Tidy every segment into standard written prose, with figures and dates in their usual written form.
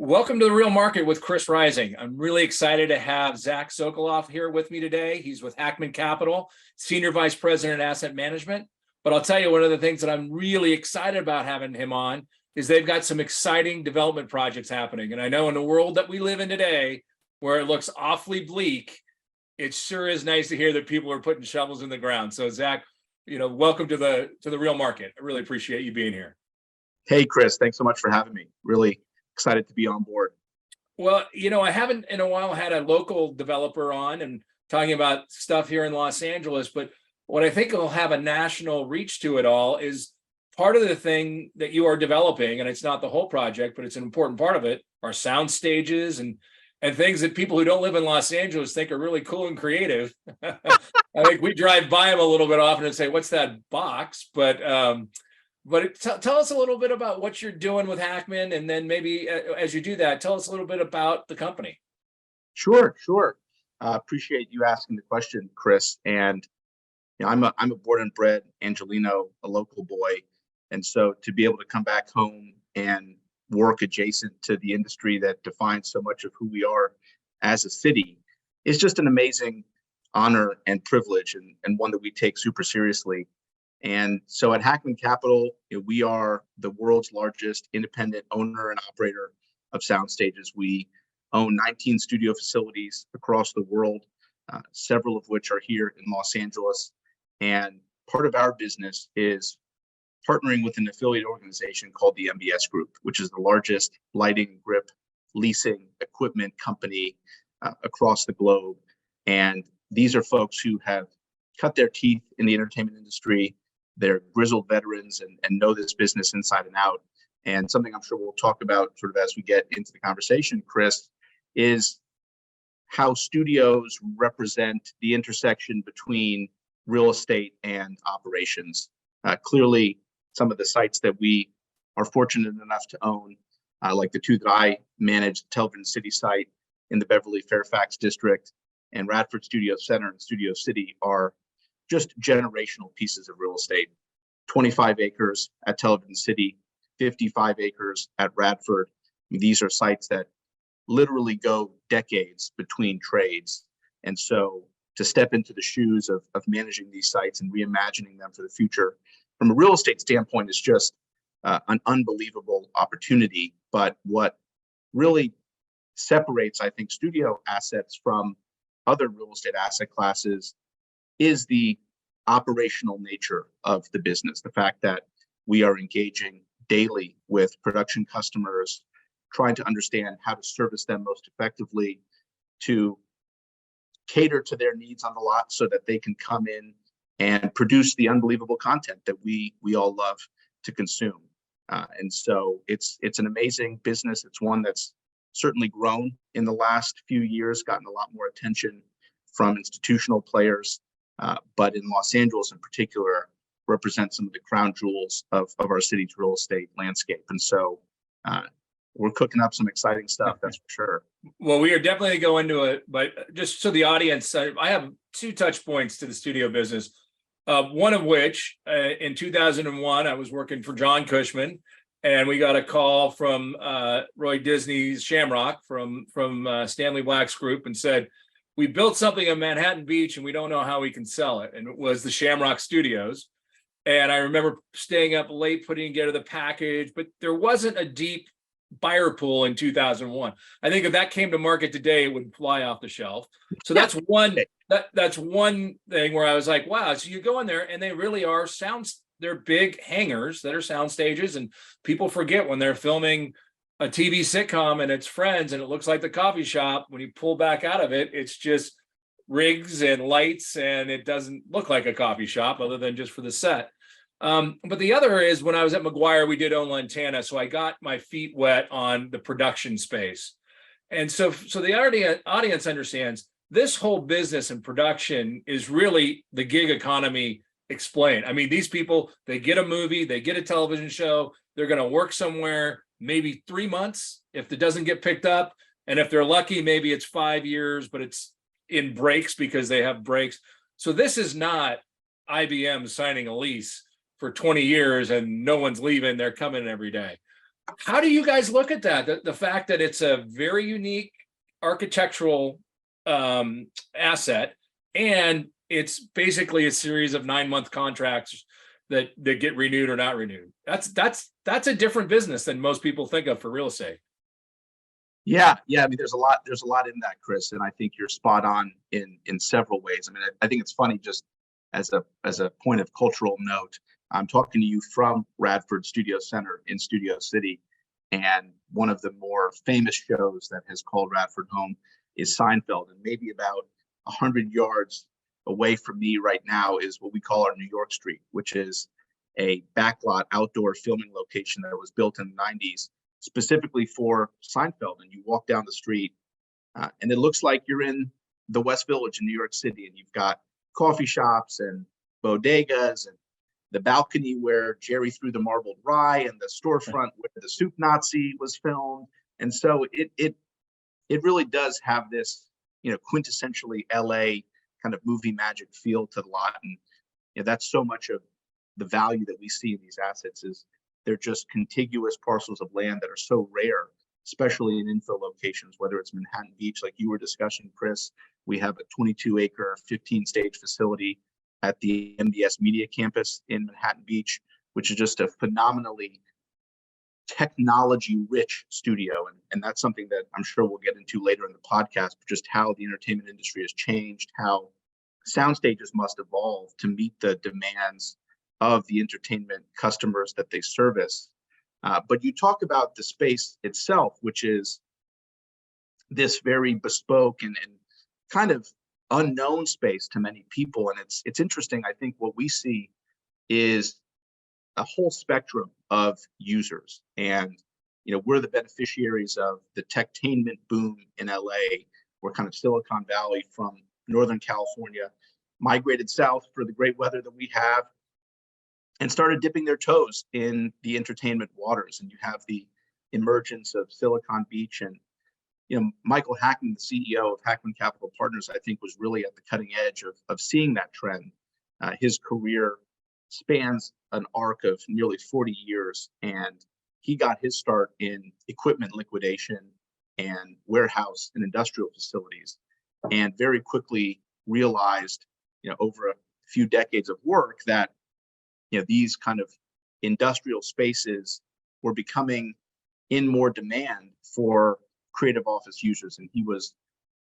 Welcome to the Real Market with Chris Rising. I'm really excited to have Zach Sokoloff here with me today. He's with Hackman Capital, Senior Vice President Asset Management. But I'll tell you, one of the things that I'm really excited about having him on is they've got some exciting development projects happening. And I know in the world that we live in today, where it looks awfully bleak, it sure is nice to hear that people are putting shovels in the ground. So Zach, welcome to the Real Market. I really appreciate you being here. Hey, Chris, thanks so much for having me. Really excited to be on board. Well, I haven't in a while had a local developer on and talking about stuff here in Los Angeles, but what I think will have a national reach to it all is part of the thing that you are developing, and it's not the whole project, but it's an important part of it, are sound stages and things that people who don't live in Los Angeles think are really cool and creative. I think we drive by them a little bit often and say, what's that box? But tell us a little bit about what you're doing with Hackman, and then maybe as you do that, tell us a little bit about the company. Sure. Appreciate you asking the question, Chris. And I'm a born and bred Angelino, a local boy, and so to be able to come back home and work adjacent to the industry that defines so much of who we are as a city is just an amazing honor and privilege, and one that we take super seriously. And so at Hackman Capital, we are the world's largest independent owner and operator of sound stages. We own 19 studio facilities across the world, several of which are here in Los Angeles. And part of our business is partnering with an affiliate organization called the MBS Group, which is the largest lighting, grip, leasing equipment company across the globe. And these are folks who have cut their teeth in the entertainment industry. They're grizzled veterans and know this business inside and out. And something I'm sure we'll talk about sort of as we get into the conversation, Chris, is how studios represent the intersection between real estate and operations. Clearly, some of the sites that we are fortunate enough to own, like the two that I manage, the Television City site in the Beverly Fairfax district and Radford Studio Center and Studio City, are just generational pieces of real estate. 25 acres at Television City, 55 acres at Radford. These are sites that literally go decades between trades. And so to step into the shoes of managing these sites and reimagining them for the future from a real estate standpoint is just an unbelievable opportunity. But what really separates, I think, studio assets from other real estate asset classes is the operational nature of the business. The fact that we are engaging daily with production customers, trying to understand how to service them most effectively, to cater to their needs on the lot so that they can come in and produce the unbelievable content that we all love to consume. And so it's an amazing business. It's one that's certainly grown in the last few years, gotten a lot more attention from institutional players, but in Los Angeles in particular, represents some of the crown jewels of our city's real estate landscape. And so we're cooking up some exciting stuff, that's for sure. Well, we are definitely going to go into it, but just so the audience, I have two touch points to the studio business. One of which, in 2001, I was working for John Cushman, and we got a call from Roy Disney's Shamrock from Stanley Black's group, and said, we built something in Manhattan Beach and we don't know how we can sell it. And it was the Shamrock Studios. And I remember staying up late putting together the package, but there wasn't a deep buyer pool in 2001. I think if that came to market today, it would fly off the shelf. So that's one thing where I was like, wow. So you go in there and they really are they're big hangars that are sound stages, and people forget when they're filming a TV sitcom and it's Friends and it looks like the coffee shop. When you pull back out of it, it's just rigs and lights, and it doesn't look like a coffee shop other than just for the set. But the other is, when I was at McGuire, we did own Lantana, so I got my feet wet on the production space. And so the audience understands this whole business and production is really the gig economy explained. I mean, these people, they get a movie, they get a television show, they're going to work somewhere maybe 3 months if it doesn't get picked up. And if they're lucky, maybe it's 5 years, but it's in breaks because they have breaks. So this is not IBM signing a lease for 20 years and no one's leaving, they're coming every day. How do you guys look at that? The fact that it's a very unique architectural asset, and it's basically a series of 9-month contracts that get renewed or not renewed. That's a different business than most people think of for real estate. Yeah, yeah. I mean, there's a lot in that, Chris, and I think you're spot on in several ways. I mean, I think it's funny, just as a point of cultural note. I'm talking to you from Radford Studio Center in Studio City, and one of the more famous shows that has called Radford home is Seinfeld, and maybe about 100 yards away from me right now is what we call our New York Street, which is a backlot outdoor filming location that was built in the 90s specifically for Seinfeld. And you walk down the street and it looks like you're in the West Village in New York City, and you've got coffee shops and bodegas and the balcony where Jerry threw the marbled rye, and the storefront where the Soup Nazi was filmed. And so it really does have this, quintessentially LA kind of movie magic feel to the lot. And that's so much of the value that we see in these assets is they're just contiguous parcels of land that are so rare, especially in infill locations, whether it's Manhattan Beach, like you were discussing, Chris. We have a 22-acre, 15-stage facility at the MBS Media Campus in Manhattan Beach, which is just a phenomenally technology-rich studio. And that's something that I'm sure we'll get into later in the podcast, but just how the entertainment industry has changed, how sound stages must evolve to meet the demands of the entertainment customers that they service. But you talk about the space itself, which is this very bespoke and kind of unknown space to many people. And it's interesting. I think what we see is a whole spectrum of users. And, we're the beneficiaries of the techtainment boom in LA. We're kind of Silicon Valley from Northern California, migrated south for the great weather that we have, and started dipping their toes in the entertainment waters. And you have the emergence of Silicon Beach. And, Michael Hackman, the CEO of Hackman Capital Partners, I think was really at the cutting edge of seeing that trend. His career spans an arc of nearly 40 years, and he got his start in equipment liquidation and warehouse and industrial facilities, and very quickly realized, over a few decades of work that these kind of industrial spaces were becoming in more demand for creative office users. And he was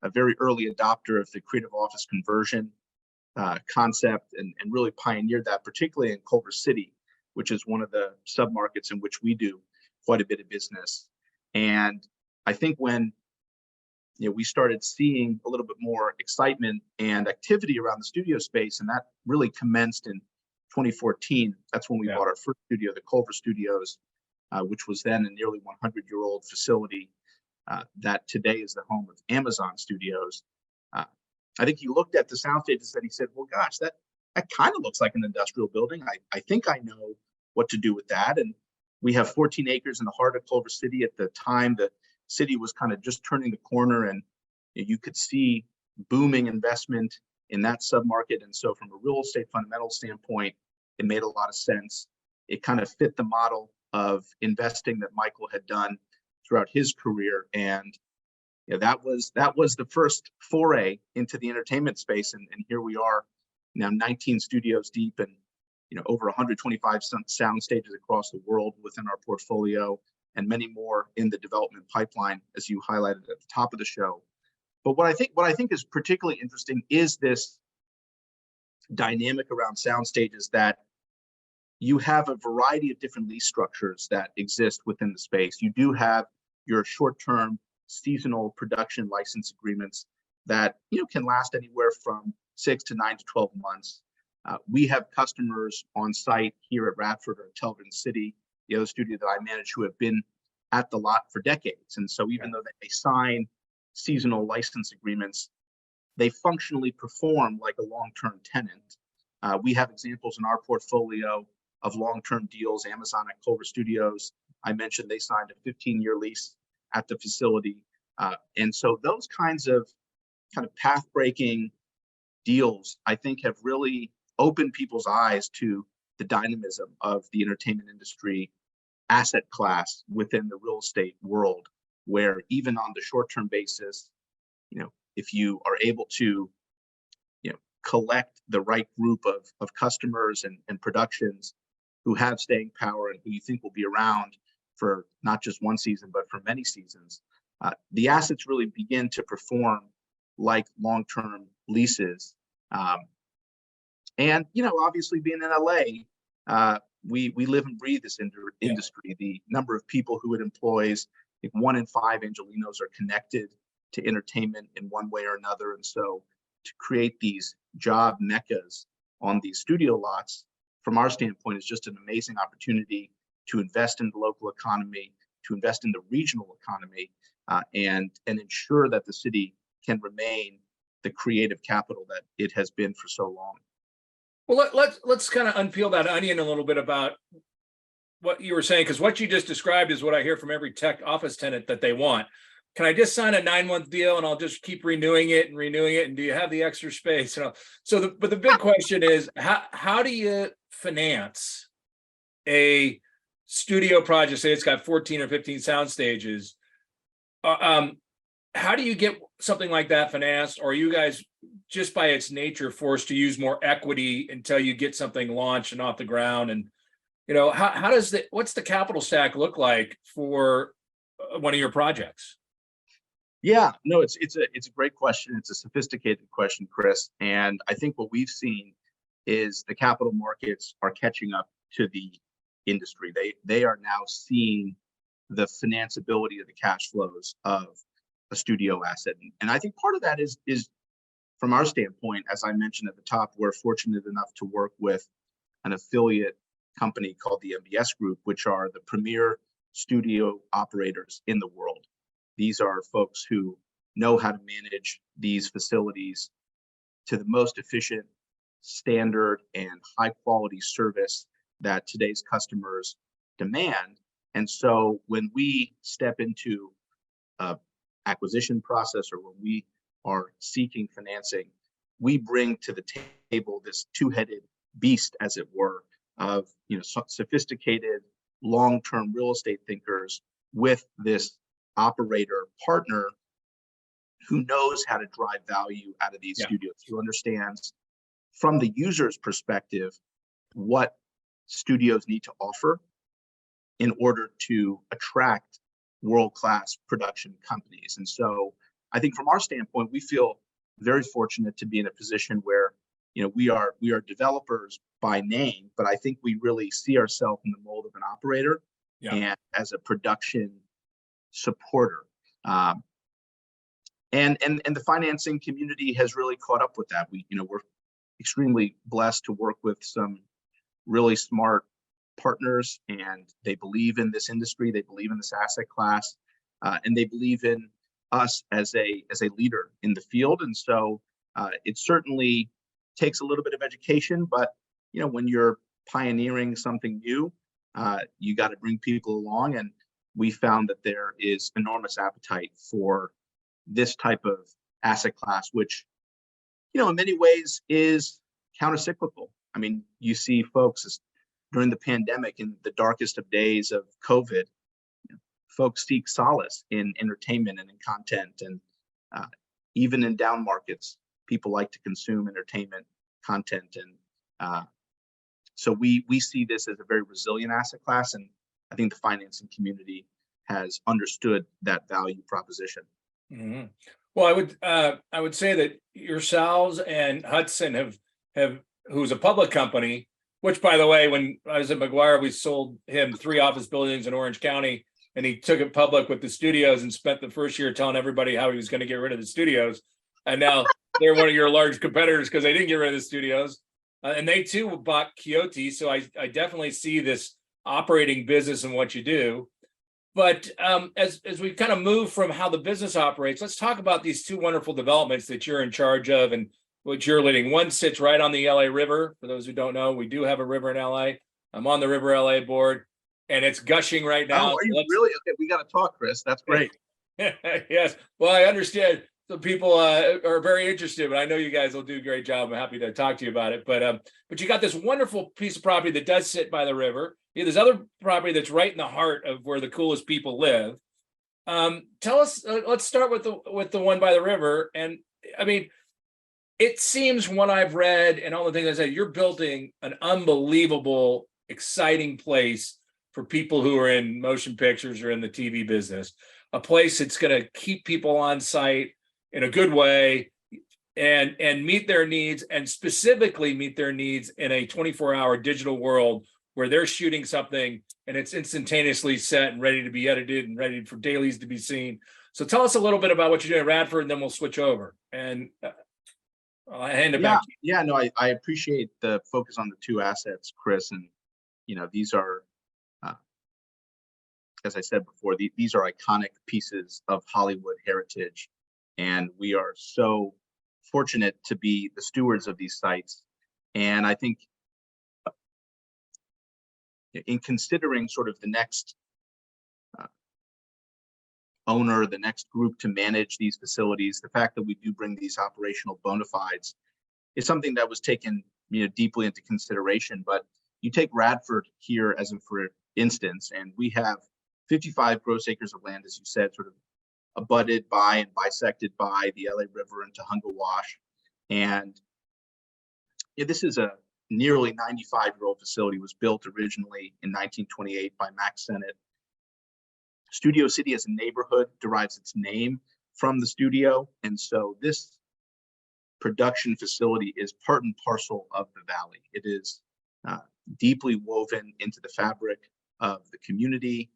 a very early adopter of the creative office conversion concept and really pioneered that, particularly in Culver City, which is one of the submarkets in which we do quite a bit of business. And I think when we started seeing a little bit more excitement and activity around the studio space, and that really commenced in 2014. That's when we bought our first studio, the Culver Studios, which was then a nearly 100-year-old facility that today is the home of Amazon Studios. I think he looked at the sound stages and he said, well, gosh, that kind of looks like an industrial building. I think I know what to do with that. And we have 14 acres in the heart of Culver City. At the time, the city was kind of just turning the corner, and you could see booming investment in that submarket. And so from a real estate fundamental standpoint, it made a lot of sense. It kind of fit the model of investing that Michael had done throughout his career. And that was the first foray into the entertainment space. And here we are now, 19 studios deep, and over 125 sound stages across the world within our portfolio, and many more in the development pipeline, as you highlighted at the top of the show. But what I think is particularly interesting is this dynamic around sound stages, that you have a variety of different lease structures that exist within the space. You do have your short-term seasonal production license agreements that can last anywhere from 6 to 9 to 12 months. We have customers on site here at Radford or Television City, the other studio that I manage, who have been at the lot for decades. And so even though they sign seasonal license agreements, they functionally perform like a long-term tenant. We have examples in our portfolio of long-term deals. Amazon at Culver Studios, I mentioned, they signed a 15-year lease at the facility. And so those kinds of kind of path-breaking deals, I think, have really opened people's eyes to the dynamism of the entertainment industry asset class within the real estate world, where even on the short-term basis, if you are able to, collect the right group of customers and productions who have staying power and who you think will be around for not just one season, but for many seasons, the assets really begin to perform like long-term leases. And, obviously being in LA, we live and breathe this industry. Yeah. The number of people who it employs, I think 1 in 5 Angelenos are connected to entertainment in one way or another. And so to create these job meccas on these studio lots, from our standpoint, is just an amazing opportunity to invest in the local economy, to invest in the regional economy, and ensure that the city can remain the creative capital that it has been for so long. Well, let's kind of unpeel that onion a little bit about what you were saying, because what you just described is what I hear from every tech office tenant that they want. Can I just sign a 9-month deal and I'll just keep renewing it? And do you have the extra space? But the big question is, how do you finance a studio project? Say it's got 14 or 15 sound stages. How do you get something like that financed? Or are you guys, just by its nature, forced to use more equity until you get something launched and off the ground? And what's the capital stack look like for one of your projects? Yeah, no, it's a great question. It's a sophisticated question, Chris. And I think what we've seen is the capital markets are catching up to the industry. They are now seeing the financeability of the cash flows of a studio asset. And I think part of that is from our standpoint, as I mentioned at the top, we're fortunate enough to work with an affiliate company called the MBS Group, which are the premier studio operators in the world. These are folks who know how to manage these facilities to the most efficient, standard, and high quality service that today's customers demand. And so when we step into an acquisition process, or when we are seeking financing, we bring to the table this two-headed beast, as it were, of sophisticated long-term real estate thinkers with this operator partner who knows how to drive value out of these studios, who understands from the user's perspective what studios need to offer in order to attract world-class production companies. And so I think from our standpoint, we feel very fortunate to be in a position where we are developers by name, but I think we really see ourselves in the mold of an operator and as a production supporter. And the financing community has really caught up with that. We're extremely blessed to work with some really smart partners, and they believe in this industry, they believe in this asset class, and they believe in us as a leader in the field. And so it certainly takes a little bit of education, but when you're pioneering something new, you got to bring people along. And we found that there is enormous appetite for this type of asset class, which, in many ways is countercyclical. I mean, you see folks during the pandemic, in the darkest of days of COVID, folks seek solace in entertainment and in content. And even in down markets, people like to consume entertainment content. And so we see this as a very resilient asset class. And I think the financing community has understood that value proposition. Mm-hmm. Well, I would say that yourselves and Hudson have who's a public company, which, by the way, when I was at McGuire, we sold him 3 office buildings in Orange County, and he took it public with the studios and spent the first year telling everybody how he was going to get rid of the studios. And now they're one of your large competitors because they didn't get rid of the studios. And they too bought Quixote. So I definitely see this operating business and what you do. But as we kind of move from how the business operates, let's talk about these 2 wonderful developments that you're in charge of and what you're leading. One sits right on the LA River. For those who don't know, we do have a river in LA. I'm on the River LA board, and it's gushing right now. Oh, are you really? Okay, we got to talk, Chris. That's great. Yes. Well, I understand So people are very interested, but I know you guys will do a great job. I'm happy to talk to you about it. But you got this wonderful piece of property that does sit by the river. There's other property that's right in the heart of where the coolest people live. Tell us. Let's start with the one by the river. And I mean, it seems what I've read and all the things I said, you're building an unbelievable, exciting place for people who are in motion pictures or in the TV business. A place that's going to keep people on site in a good way and meet their needs, and specifically meet their needs in a 24-hour digital world where they're shooting something and it's instantaneously set and ready to be edited and ready for dailies to be seen. So tell us a little bit about what you're doing at Radford, and then we'll switch over. And I'll hand it back to you. Yeah, no, I appreciate the focus on the two assets, Chris. And, these are, as I said before, these are iconic pieces of Hollywood heritage. And we are so fortunate to be the stewards of these sites. And I think in considering sort of the next owner, the next group to manage these facilities, the fact that we do bring these operational bona fides is something that was taken deeply into consideration. But you take Radford here as for instance, and we have 55 gross acres of land, as you said, sort of abutted by and bisected by the LA River and Tahunga Wash. And this is a nearly 95-year-old facility. It was built originally in 1928 by Max Sennett. Studio City as a neighborhood derives its name from the studio. And so this production facility is part and parcel of the Valley. It is deeply woven into the fabric of the community.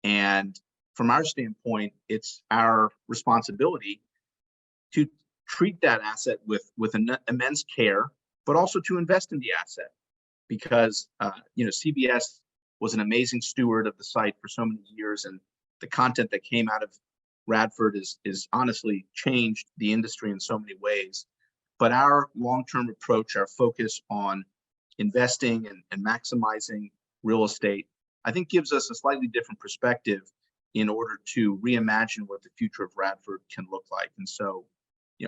And from our standpoint, it's our responsibility to treat that asset with immense care, but also to invest in the asset, because CBS was an amazing steward of the site for so many years, and the content that came out of Radford is honestly changed the industry in so many ways. But our long-term approach, our focus on investing and maximizing real estate, I think gives us a slightly different perspective in order to reimagine what the future of Radford can look like. And so,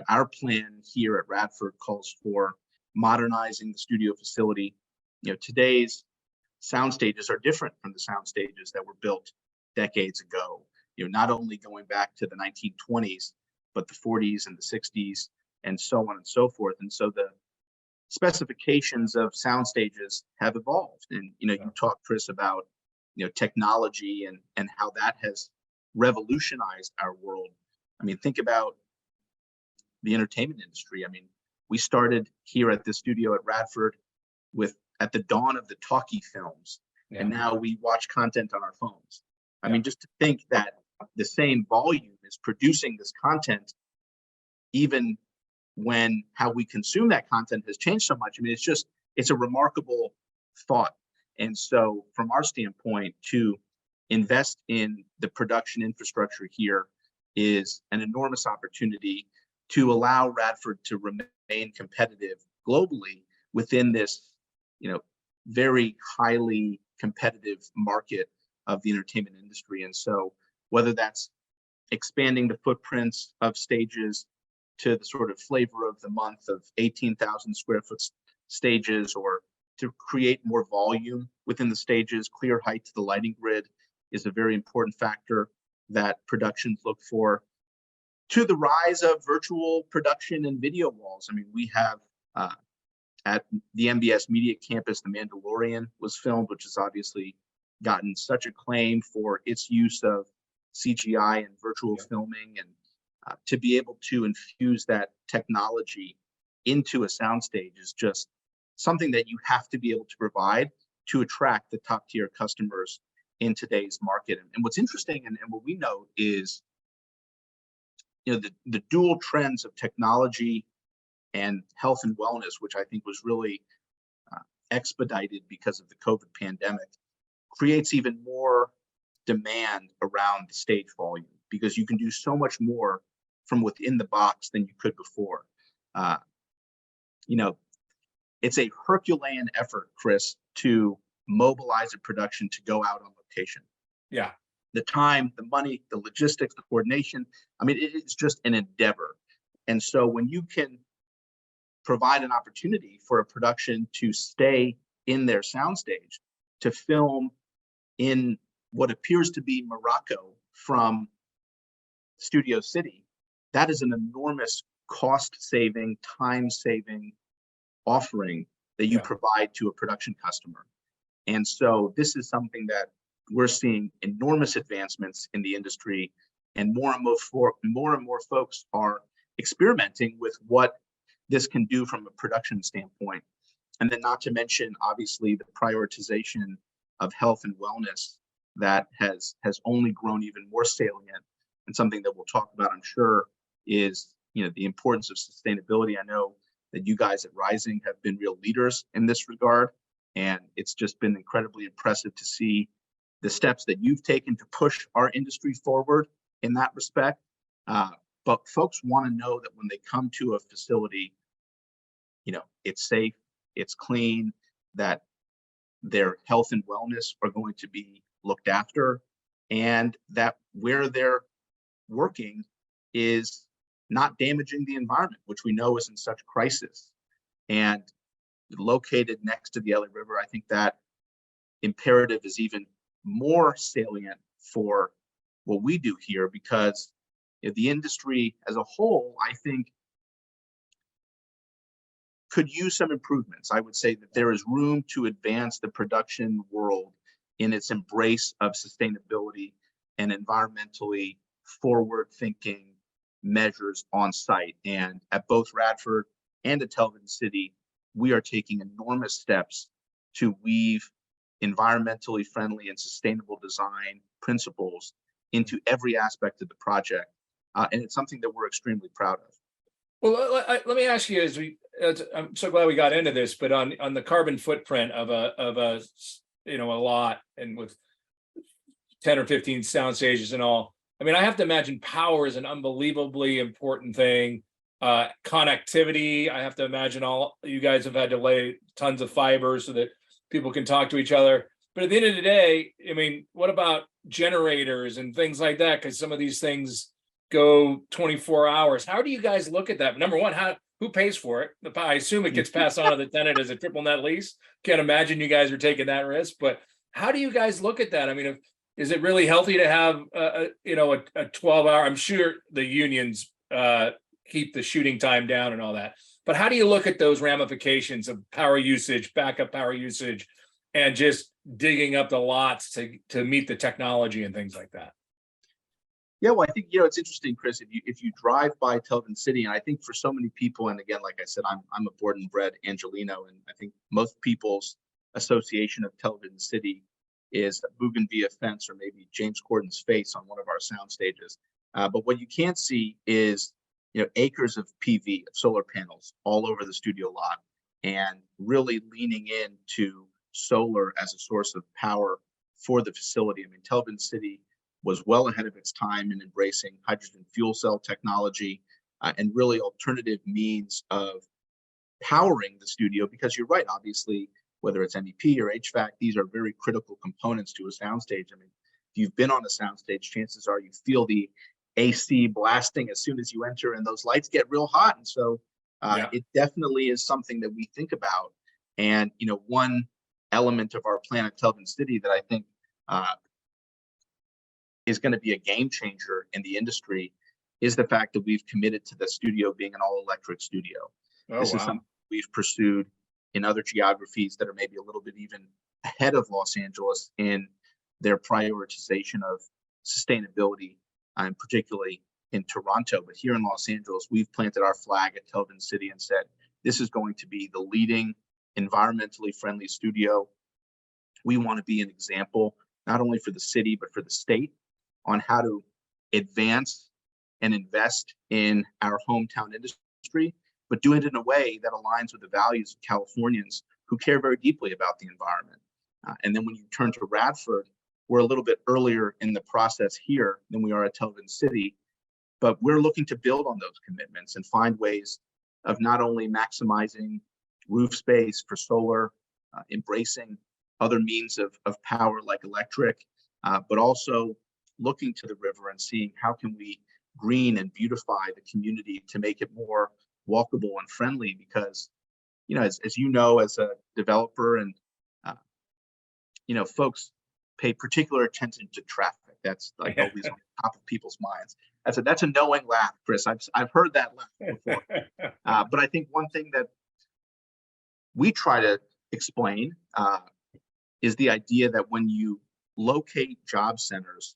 our plan here at Radford calls for modernizing the studio facility. Today's sound stages are different from the sound stages that were built decades ago. Not only going back to the 1920s, but the 40s and the 60s and so on and so forth. And so the specifications of sound stages have evolved. And you talked, Chris, about technology and how that has revolutionized our world. I mean, think about the entertainment industry. I mean, we started here at the studio at Radford at the dawn of the talkie films, and now we watch content on our phones. I mean, just to think that the same volume is producing this content, even when how we consume that content has changed so much. I mean, it's a remarkable thought. And so from our standpoint, to invest in the production infrastructure here is an enormous opportunity to allow Radford to remain competitive globally within this, very highly competitive market of the entertainment industry. And so whether that's expanding the footprints of stages to the sort of flavor of the month of 18,000 square foot stages, or to create more volume within the stages, clear height to the lighting grid is a very important factor that productions look for, to the rise of virtual production and video walls. I mean, we have at the MBS Media Campus, The Mandalorian was filmed, which has obviously gotten such acclaim for its use of CGI and virtual filming, and to be able to infuse that technology into a soundstage is just something that you have to be able to provide to attract the top tier customers in today's market. And what's interesting and what we know is, the dual trends of technology and health and wellness, which I think was really expedited because of the COVID pandemic, creates even more demand around the stage volume, because you can do so much more from within the box than you could before. It's a Herculean effort, Chris, to mobilize a production to go out on location. Yeah. The time, the money, the logistics, the coordination. I mean, it's just an endeavor. And so when you can provide an opportunity for a production to stay in their soundstage, to film in what appears to be Morocco from Studio City, that is an enormous cost-saving, time-saving offering that you provide to a production customer. And so this is something that we're seeing enormous advancements in the industry, and more and more folks are experimenting with what this can do from a production standpoint. And then not to mention, obviously, the prioritization of health and wellness that has only grown even more salient, and something that we'll talk about, I'm sure, is the importance of sustainability. I know that you guys at Rising have been real leaders in this regard, and it's just been incredibly impressive to see the steps that you've taken to push our industry forward in that respect. But folks want to know that when they come to a facility, it's safe, it's clean, that their health and wellness are going to be looked after, and that where they're working is not damaging the environment, which we know is in such crisis. And located next to the LA River, I think that imperative is even more salient for what we do here, because the industry as a whole, I think, could use some improvements. I would say that there is room to advance the production world in its embrace of sustainability and environmentally forward-thinking measures on site. And at both Radford and at Television City, we are taking enormous steps to weave environmentally friendly and sustainable design principles into every aspect of the project. And it's something that we're extremely proud of. Well, let me ask you, I'm so glad we got into this, but on the carbon footprint of a lot, and with 10 or 15 sound stages and all, I mean, I have to imagine power is an unbelievably important thing. Connectivity, I have to imagine all you guys have had to lay tons of fiber so that people can talk to each other. But at the end of the day, I mean, what about generators and things like that? Because some of these things go 24 hours. How do you guys look at that? Number one, who pays for it? I assume it gets passed on to the tenant as a triple net lease. Can't imagine you guys are taking that risk. But how do you guys look at that? I mean, is it really healthy to have a 12-hour? I'm sure the unions keep the shooting time down and all that. But how do you look at those ramifications of power usage, backup power usage, and just digging up the lots to meet the technology and things like that? Yeah, well, I think it's interesting, Chris. If you drive by Television City, and I think for so many people, and again, like I said, I'm a born and bred Angelino, and I think most people's association of Television City is a bougainvillea fence or maybe James Corden's face on one of our sound stages. But what you can't see is acres of PV, of solar panels all over the studio lot, and really leaning into solar as a source of power for the facility. I mean, Television City was well ahead of its time in embracing hydrogen fuel cell technology and really alternative means of powering the studio, because you're right, obviously, whether it's MEP or HVAC, these are very critical components to a soundstage. I mean, if you've been on a soundstage, chances are you feel the AC blasting as soon as you enter, and those lights get real hot. And so it definitely is something that we think about. And, one element of our plan at Television City that I think is going to be a game changer in the industry is the fact that we've committed to the studio being an all-electric studio. This is something we've pursued in other geographies that are maybe a little bit even ahead of Los Angeles in their prioritization of sustainability, and particularly in Toronto. But here in Los Angeles, we've planted our flag at Television City and said, this is going to be the leading environmentally friendly studio. We want to be an example, not only for the city, but for the state, on how to advance and invest in our hometown industry, but do it in a way that aligns with the values of Californians who care very deeply about the environment. And then when you turn to Radford, we're a little bit earlier in the process here than we are at Television City, but we're looking to build on those commitments and find ways of not only maximizing roof space for solar, embracing other means of power like electric, but also looking to the river and seeing how can we green and beautify the community to make it more walkable and friendly. Because, as you know, as a developer, and folks pay particular attention to traffic. That's like always on top of people's minds. That's a knowing laugh, Chris. I've heard that laugh before. But I think one thing that we try to explain is the idea that when you locate job centers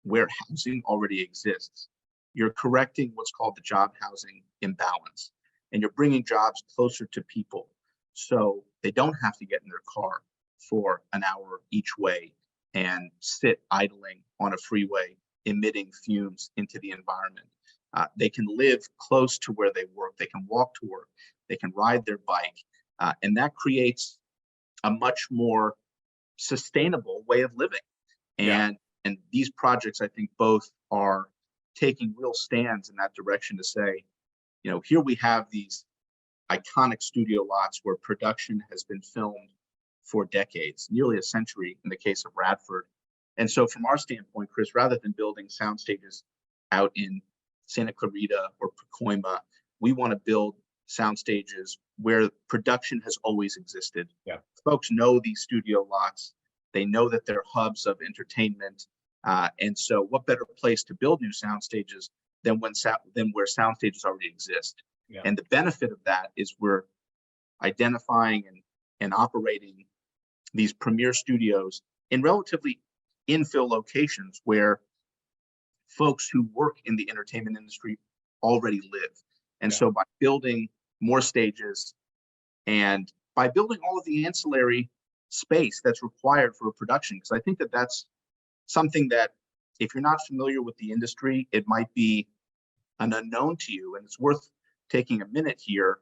where housing already exists, you're correcting what's called the job housing imbalance, and you're bringing jobs closer to people so they don't have to get in their car for an hour each way and sit idling on a freeway, emitting fumes into the environment. They can live close to where they work. They can walk to work. They can ride their bike. And that creates a much more sustainable way of living. And these projects, I think, both are taking real stands in that direction to say, here we have these iconic studio lots where production has been filmed for decades, nearly a century in the case of Radford. And so from our standpoint, Chris, rather than building sound stages out in Santa Clarita or Pacoima, we want to build sound stages where production has always existed. Folks know these studio lots. They know that they're hubs of entertainment. And so what better place to build new sound stages than where sound stages already exist? And the benefit of that is we're identifying and operating these premier studios in relatively infill locations where folks who work in the entertainment industry already live. And so by building more stages and by building all of the ancillary space that's required for a production, because I think that that's something that if you're not familiar with the industry, it might be an unknown to you. And it's worth taking a minute here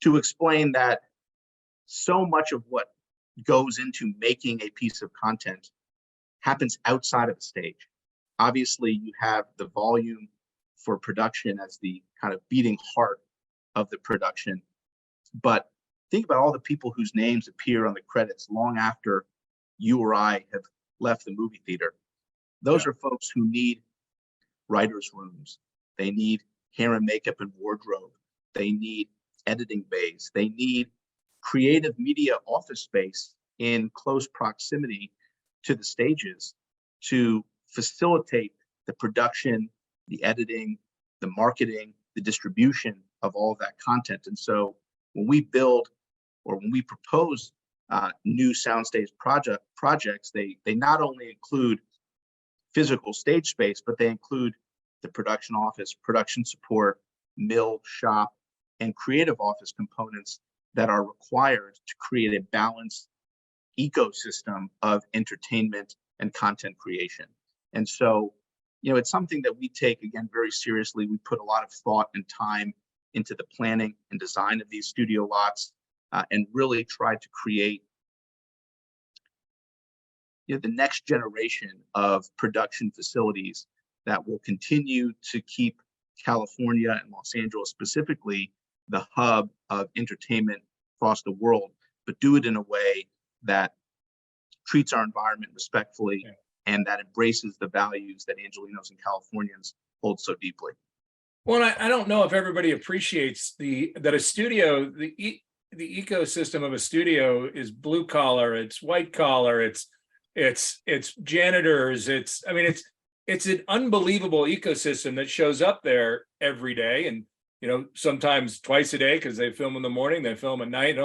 to explain that so much of what goes into making a piece of content happens outside of the stage. Obviously, you have the volume for production as the kind of beating heart of the production. But think about all the people whose names appear on the credits long after you or I have left the movie theater. Those are folks who need writers' rooms. They need hair and makeup and wardrobe. They need editing bays. They need creative media office space in close proximity to the stages to facilitate the production, the editing, the marketing, the distribution of all of that content. And so when we build or when we propose new soundstage projects, they not only include physical stage space, but they include the production office, production support, mill, shop, and creative office components that are required to create a balanced ecosystem of entertainment and content creation. And so, it's something that we take, again, very seriously. We put a lot of thought and time into the planning and design of these studio lots and really try to create the next generation of production facilities that will continue to keep California and Los Angeles specifically the hub of entertainment across the world, but do it in a way that treats our environment respectfully and that embraces the values that Angelenos and Californians hold so deeply. Well, I don't know if everybody appreciates that a studio, the ecosystem of a studio is blue collar, it's white collar, it's janitors, it's an unbelievable ecosystem that shows up there every day, and sometimes twice a day because they film in the morning, they film at night,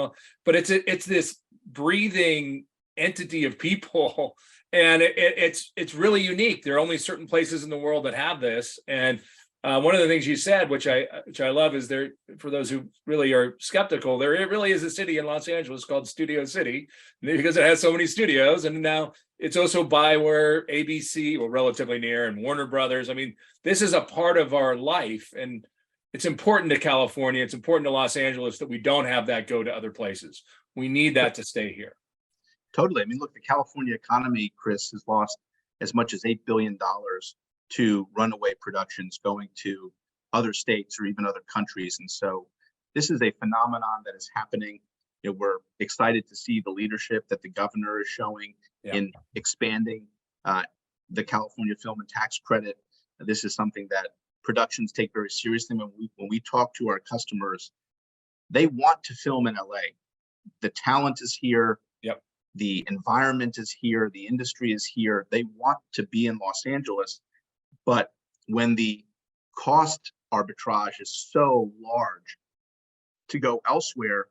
but it's this breathing entity of people, and it's really unique. There are only certain places in the world that have this, and one of the things you said, which I love, is there, for those who really are skeptical, there really is a city in Los Angeles called Studio City because it has so many studios, and now it's also by where ABC, well, relatively near, and Warner Brothers. This is a part of our life, and it's important to California. It's important to Los Angeles that we don't have that go to other places. We need that to stay here. Totally. Look, the California economy, Chris, has lost as much as $8 billion to runaway productions going to other states or even other countries. And so this is a phenomenon that is happening. We're excited to see the leadership that the governor is showing in expanding the California Film and Tax Credit This is something that productions take very seriously. When we talk to our customers, they want to film in LA. The talent is here. Yep. The environment is here. The industry is here. They want to be in Los Angeles. But when the cost arbitrage is so large to go elsewhere,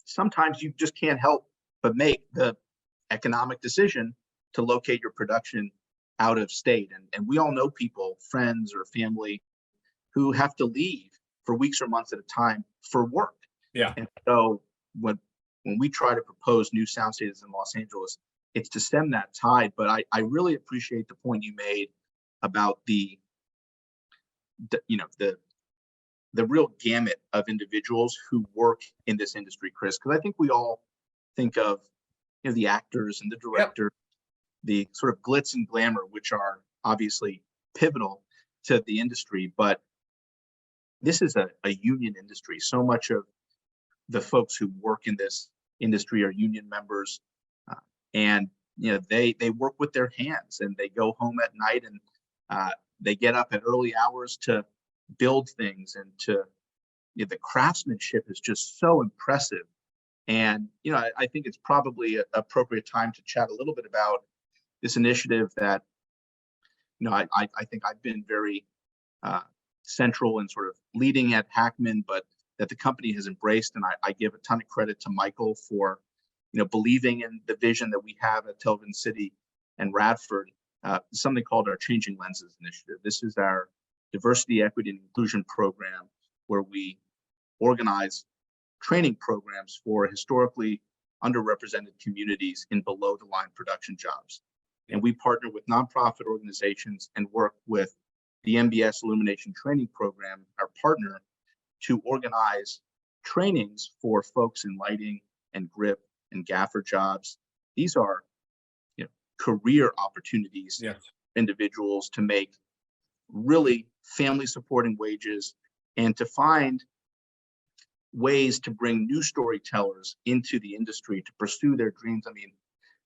sometimes you just can't help but make the economic decision to locate your production out of state. And we all know people, friends or family, who have to leave for weeks or months at a time for work. Yeah. And so when we try to propose new sound stages in Los Angeles, it's to stem that tide. But I really appreciate the point you made about the real gamut of individuals who work in this industry, Chris, because I think we all think of the actors and the directors, the sort of glitz and glamour, which are obviously pivotal to the industry, but this is a union industry. So much of the folks who work in this industry are union members, and they work with their hands, and they go home at night, and they get up at early hours to build things, and the craftsmanship is just so impressive. And I think it's probably an appropriate time to chat a little bit about this initiative that I think I've been very central in sort of leading at Hackman, but that the company has embraced. And I give a ton of credit to Michael for believing in the vision that we have at Television City and Radford, something called our Changing Lenses Initiative. This is our diversity, equity, and inclusion program, where we organize training programs for historically underrepresented communities in below the line production jobs. And we partner with nonprofit organizations and work with the MBS Illumination Training Program, our partner, to organize trainings for folks in lighting and grip and gaffer jobs. These are career opportunities for individuals to make really family supporting wages and to find ways to bring new storytellers into the industry to pursue their dreams. I mean,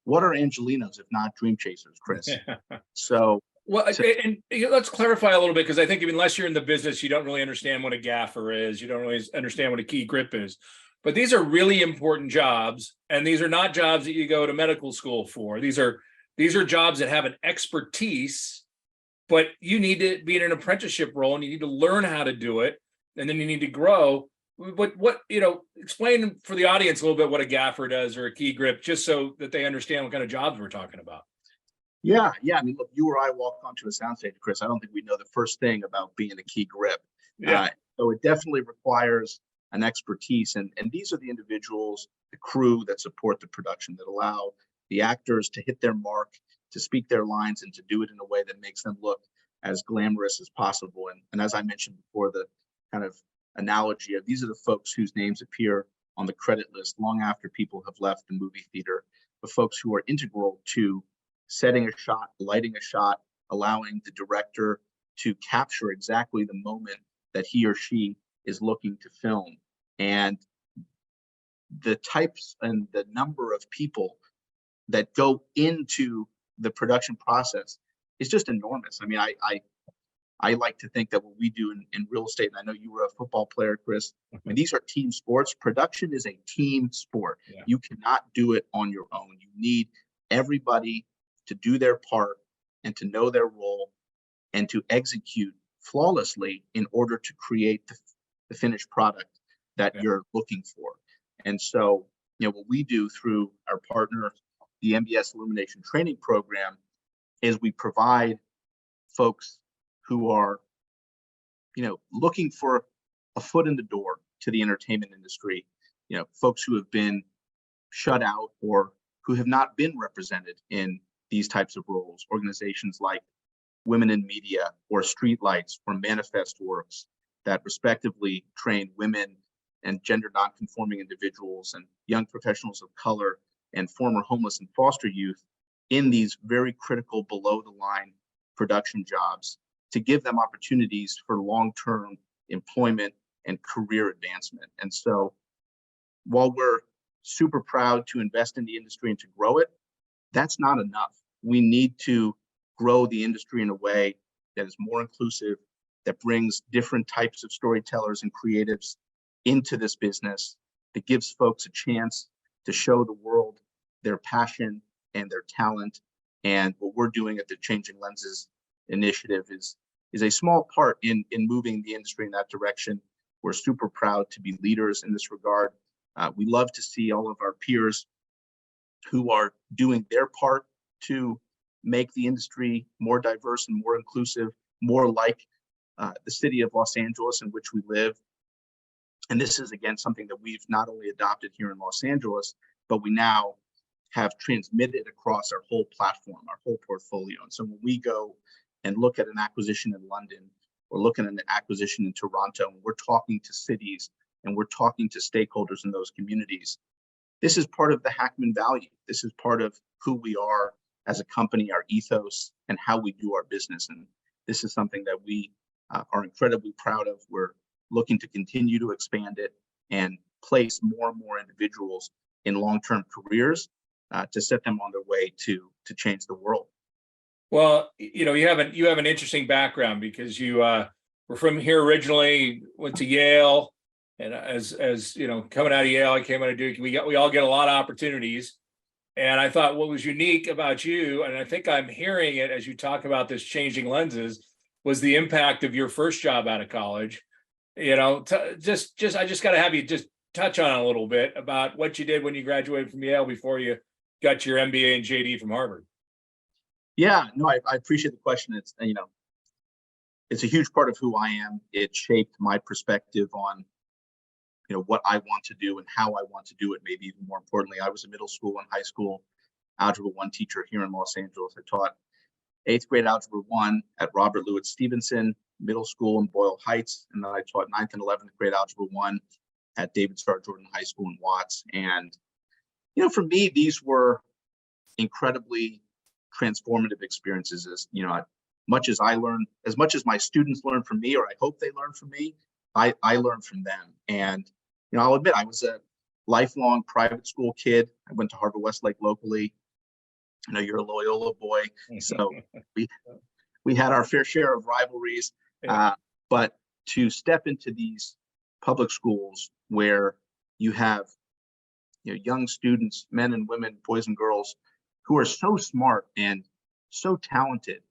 what are Angelinos if not dream chasers, Chris? So, and let's clarify a little bit, because I think unless you're in the business, you don't really understand what a gaffer is. You don't really understand what a key grip is. But these are really important jobs, and these are not jobs that you go to medical school for. These are jobs that have an expertise, but you need to be in an apprenticeship role, and you need to learn how to do it, and then you need to grow. But explain for the audience a little bit what a gaffer does or a key grip, just so that they understand what kind of jobs we're talking about. Yeah. I mean, look, you or I walk onto a soundstage, Chris. I don't think we know the first thing about being a key grip. So it definitely requires an expertise. And these are the individuals, the crew that support the production, that allow the actors to hit their mark, to speak their lines, and to do it in a way that makes them look as glamorous as possible. And as I mentioned before, the kind of analogy of these are the folks whose names appear on the credit list long after people have left the movie theater, the folks who are integral to setting a shot, lighting a shot, allowing the director to capture exactly the moment that he or she is looking to film. And the types and the number of people that go into the production process is just enormous. I mean, I like to think that what we do in real estate, and I know you were a football player, Chris, I mean, these are team sports. Production is a team sport. Yeah. You cannot do it on your own. You need everybody to do their part and to know their role and to execute flawlessly in order to create the finished product that you're looking for. And so, what we do through our partner, the MBS Illumination Training Program, is we provide folks who are, looking for a foot in the door to the entertainment industry, folks who have been shut out or who have not been represented in these types of roles, organizations like Women in Media or Streetlights or Manifest Works that respectively train women and gender nonconforming individuals and young professionals of color and former homeless and foster youth in these very critical below the line production jobs to give them opportunities for long-term employment and career advancement. And so while we're super proud to invest in the industry and to grow it, that's not enough. We need to grow the industry in a way that is more inclusive, that brings different types of storytellers and creatives into this business, that gives folks a chance to show the world their passion and their talent. And what we're doing at the Changing Lenses initiative is a small part in moving the industry in that direction. We're super proud to be leaders in this regard. We love to see all of our peers who are doing their part to make the industry more diverse and more inclusive, more like the city of Los Angeles in which we live. And this is, again, something that we've not only adopted here in Los Angeles, but we now have transmitted across our whole platform, our whole portfolio. And so when we go and look at an acquisition in London, or look at an acquisition in Toronto, and we're talking to cities and we're talking to stakeholders in those communities, this is part of the Hackman value. This is part of who we are as a company, our ethos, and how we do our business. And this is something that we are incredibly proud of. We're looking to continue to expand it and place more and more individuals in long-term careers to set them on their way to change the world. Well, you know, you have an interesting background because you were from here originally, went to Yale, and as you know, coming out of Yale, I came out of Duke. We all get a lot of opportunities, and I thought what was unique about you, and I think I'm hearing it as you talk about this changing lenses, was the impact of your first job out of college. You know, I just got to have you just touch on it a little bit about what you did when you graduated from Yale before you got your MBA and JD from Harvard. Yeah, no, I appreciate the question. It's, you know, it's a huge part of who I am. It shaped my perspective on, you know, what I want to do and how I want to do it. Maybe even more importantly, I was a middle school and high school Algebra 1 teacher here in Los Angeles. I taught 8th grade Algebra 1 at Robert Louis Stevenson Middle School in Boyle Heights. And then I taught 9th and 11th grade Algebra 1 at David Starr Jordan High School in Watts. And, you know, for me, these were incredibly transformative experiences. As you know, much as I learned, as much as my students learned from me, or I hope they learned from me, I learned from them. And, you know, I'll admit I was a lifelong private school kid. I went to Harvard Westlake locally. I know you're a Loyola boy, so we had our fair share of rivalries. But to step into these public schools where you have, you know, young students, men and women, boys and girls, who are so smart and so talented,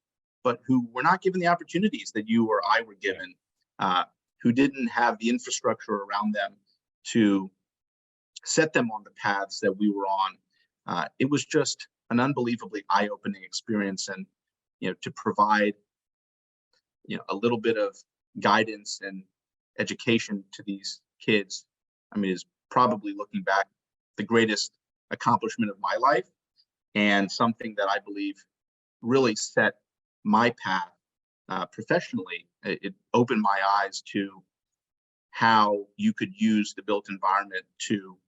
but who were not given the opportunities that you or I were given, who didn't have the infrastructure around them to set them on the paths that we were on. It was just an unbelievably eye-opening experience. And, you know, to provide, you know, a little bit of guidance and education to these kids, I mean, is probably, looking back, the greatest accomplishment of my life, and something that I believe really set my path professionally. It opened my eyes to how you could use the built environment to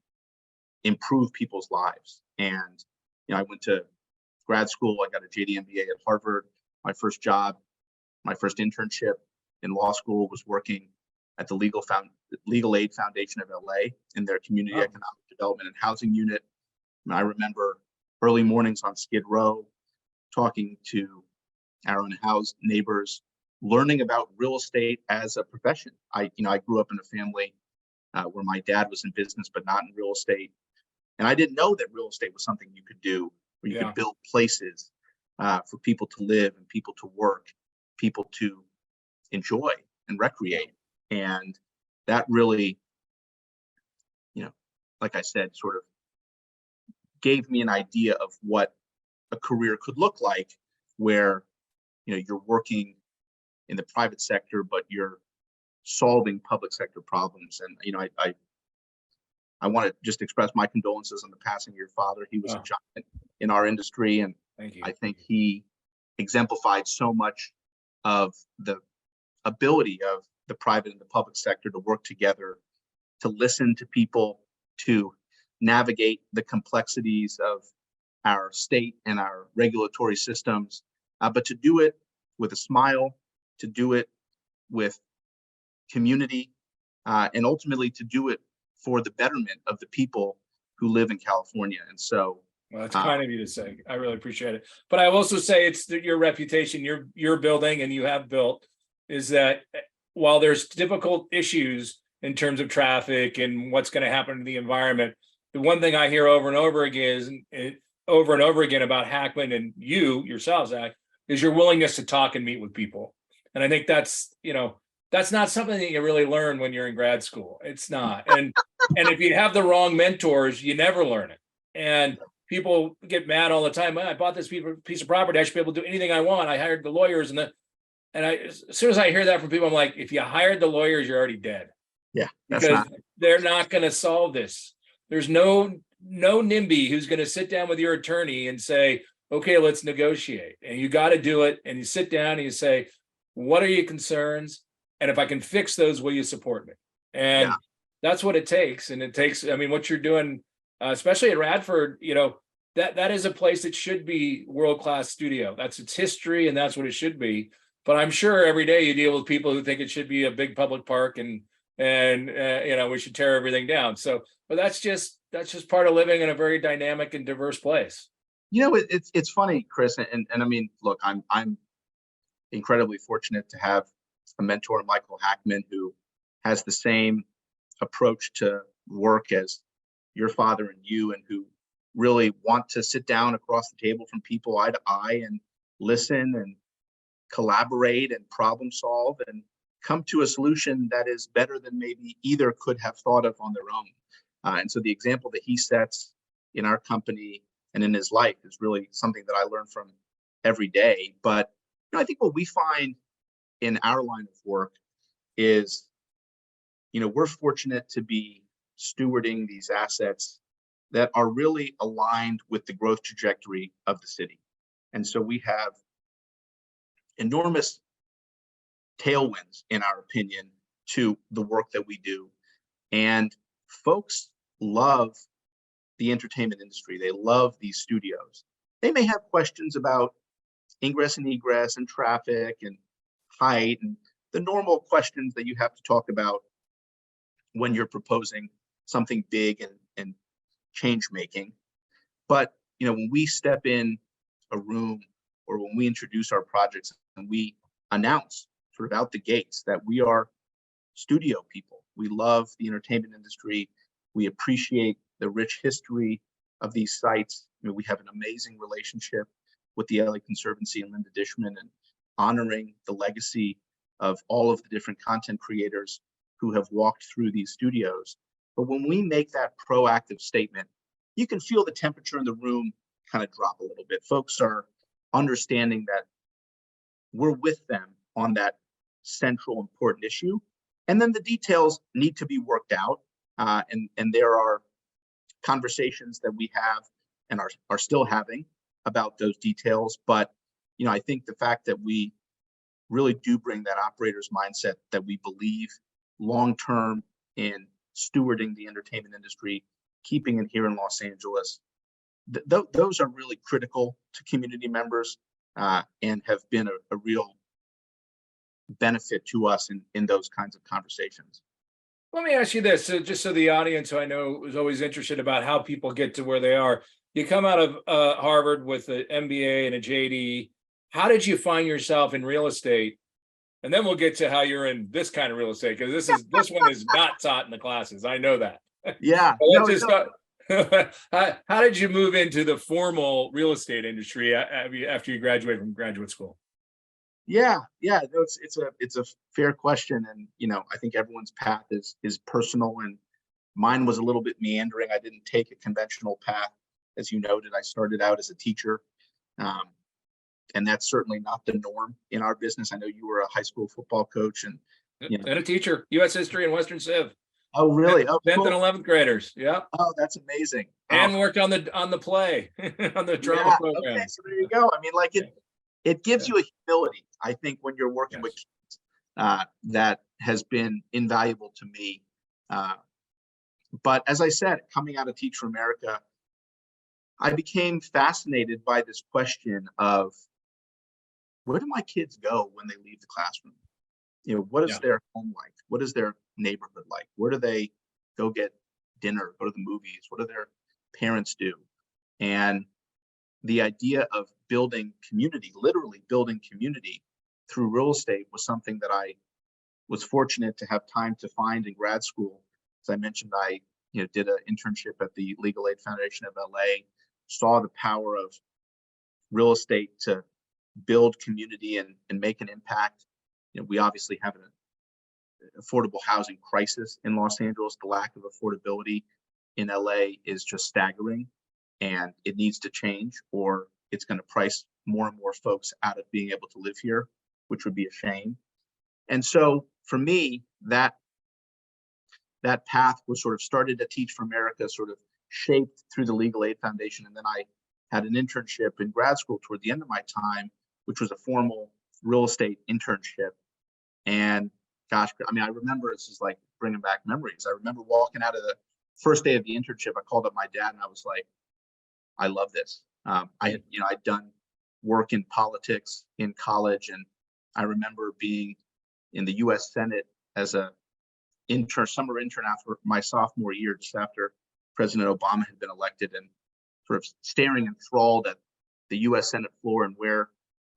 improve people's lives. And, you know, I went to grad school. I got a JD MBA at Harvard. My first job, my first internship in law school was working at the Legal Aid Foundation of LA in their Community Economic Development and Housing Unit. And I remember early mornings on Skid Row, talking to our unhoused neighbors, learning about real estate as a profession. I grew up in a family where my dad was in business, but not in real estate. And I didn't know that real estate was something you could do, where you could build places for people to live and people to work, people to enjoy and recreate. And that really, you know, like I said, sort of gave me an idea of what a career could look like, where, you know, you're working in the private sector, but you're solving public sector problems. And, you know, I want to just express my condolences on the passing of your father. He was a giant in our industry, and I think he exemplified so much of the ability of the private and the public sector to work together, to listen to people, to navigate the complexities of our state and our regulatory systems, but to do it with a smile, to do it with community, and ultimately to do it for the betterment of the people who live in California. And so, Well, that's kind of you to say. I really appreciate it. But I also say it's your reputation you're building and you have built is that while there's difficult issues in terms of traffic and what's going to happen to the environment, the one thing I hear over and over again about Hackman and you yourself, Zach, is your willingness to talk and meet with people. And I think that's not something that you really learn when you're in grad school. It's not. And if you have the wrong mentors, you never learn it. And people get mad all the time. I bought this piece of property. I should be able to do anything I want. I hired the lawyers as soon as I hear that from people, I'm like, if you hired the lawyers, you're already dead. Yeah, because they're not going to solve this. There's no NIMBY who's going to sit down with your attorney and say, okay, let's negotiate. And you got to do it. And you sit down and you say, what are your concerns? And if I can fix those, will you support me? And that's what it takes. And it takes, I mean, what you're doing, especially at Radford, that is a place that should be world-class studio. That's its history and that's what it should be. But I'm sure every day you deal with people who think it should be a big public park and we should tear everything down. So, but that's just part of living in a very dynamic and diverse place. It's funny, Chris, and I mean, look, I'm incredibly fortunate to have a mentor, Michael Hackman, who has the same approach to work as your father and you, and who really want to sit down across the table from people eye to eye and listen and collaborate and problem solve and come to a solution that is better than maybe either could have thought of on their own. And so the example that he sets in our company and in his life is really something that I learn from every day. But I think what we find in our line of work is, we're fortunate to be stewarding these assets that are really aligned with the growth trajectory of the city. And so we have enormous tailwinds, in our opinion, to the work that we do. And folks love the entertainment industry. They love these studios. They may have questions about ingress and egress and traffic and height and the normal questions that you have to talk about when you're proposing something big and change making. But when we step in a room or when we introduce our projects and we announce sort of out the gates that we are studio people, we love the entertainment industry, we appreciate the rich history of these sites. We have an amazing relationship with the LA Conservancy and Linda Dishman, and honoring the legacy of all of the different content creators who have walked through these studios. But when we make that proactive statement, you can feel the temperature in the room kind of drop a little bit. Folks are understanding that we're with them on that central important issue. And then the details need to be worked out. And there are conversations that we have and are still having about those details. But, I think the fact that we really do bring that operator's mindset, that we believe long-term in stewarding the entertainment industry, keeping it here in Los Angeles, those are really critical to community members and have been a real benefit to us in those kinds of conversations. Let me ask you this, just so the audience who I know is always interested about how people get to where they are. You come out of Harvard with an MBA and a JD. How did you find yourself in real estate? And then we'll get to how you're in this kind of real estate, because this one is not taught in the classes. I know that. Yeah. How did you move into the formal real estate industry after you graduated from graduate school? Yeah. It's a fair question, and I think everyone's path is personal, and mine was a little bit meandering. I didn't take a conventional path, as you noted. I started out as a teacher, and that's certainly not the norm in our business. I know you were a high school football coach and a teacher, U.S. history and Western Civ. Oh, really? 10th cool. and 11th graders. Yeah. Oh, that's amazing. And worked on the play, on the drama program. Okay, so there you go. I mean, it gives you a humility, I think, when you're working with kids, that has been invaluable to me. But as I said, coming out of Teach for America, I became fascinated by this question of, where do my kids go when they leave the classroom? What is their home like? What is their neighborhood like? Where do they go get dinner, go to the movies? What do their parents do? And the idea of building community, literally building community through real estate, was something that I was fortunate to have time to find in grad school. As I mentioned, I did an internship at the Legal Aid Foundation of LA, saw the power of real estate to build community and make an impact. We obviously have an affordable housing crisis in Los Angeles. The lack of affordability in LA is just staggering, and it needs to change, or it's going to price more and more folks out of being able to live here, which would be a shame. And so for me, that path was sort of started at Teach for America, sort of shaped through the Legal Aid Foundation. And then I had an internship in grad school toward the end of my time, which was a formal real estate internship. And gosh, I mean, I remember, this is like bringing back memories. I remember walking out of the first day of the internship, I called up my dad and I was like, I love this. I'd done work in politics in college, and I remember being in the U.S. Senate as a summer intern after my sophomore year, just after President Obama had been elected, and sort of staring enthralled at the U.S. Senate floor and where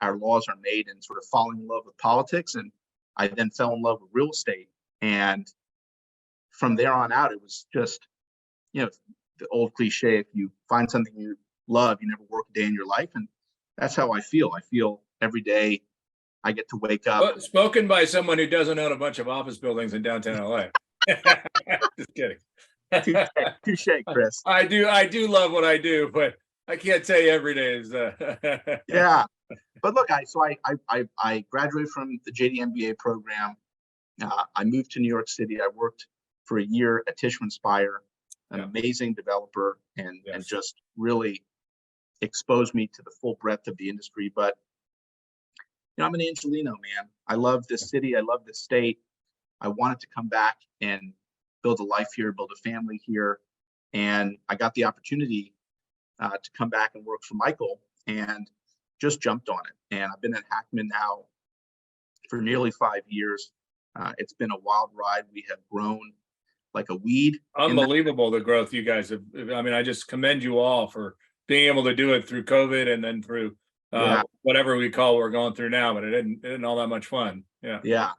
our laws are made, and sort of falling in love with politics. And I then fell in love with real estate. And from there on out, it was just, the old cliche, if you find something you love, you never work a day in your life. And that's how I feel. I feel every day I get to wake up. Spoken by someone who doesn't own a bunch of office buildings in downtown LA. Just kidding. Touche, Chris. I do love what I do, but I can't tell you every day is yeah. But look, I graduated from the JD MBA program. I moved to New York City. I worked for a year at Tishman Speyer, an amazing developer, and just really exposed me to the full breadth of the industry. But I'm an Angelino, man. I love this city. I love this state. I wanted to come back and build a life here, build a family here. And I got the opportunity to come back and work for Michael, and just jumped on it. And I've been at Hackman now for nearly 5 years. It's been a wild ride. We have grown like a weed. Unbelievable, the growth you guys have. I mean, I just commend you all for being able to do it through COVID and then through whatever we call what we're going through now, but it isn't all that much fun. Yeah.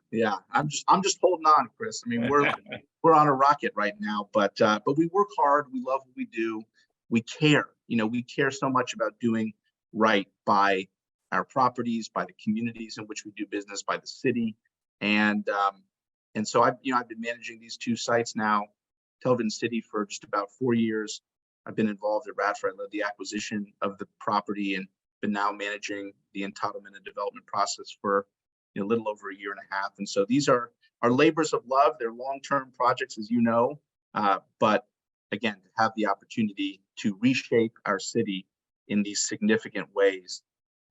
I'm just holding on, Chris. I mean, we're on a rocket right now, but we work hard. We love what we do. We care. We care so much about doing right by our properties, by the communities in which we do business, by the city, and so I've been managing these two sites now, Television City, for just about 4 years. I've been involved at Radford. I led the acquisition of the property and been now managing the entitlement and development process for a little over a year and a half. And so these are our labors of love. They're long-term projects, as you know, but again, to have the opportunity to reshape our city in these significant ways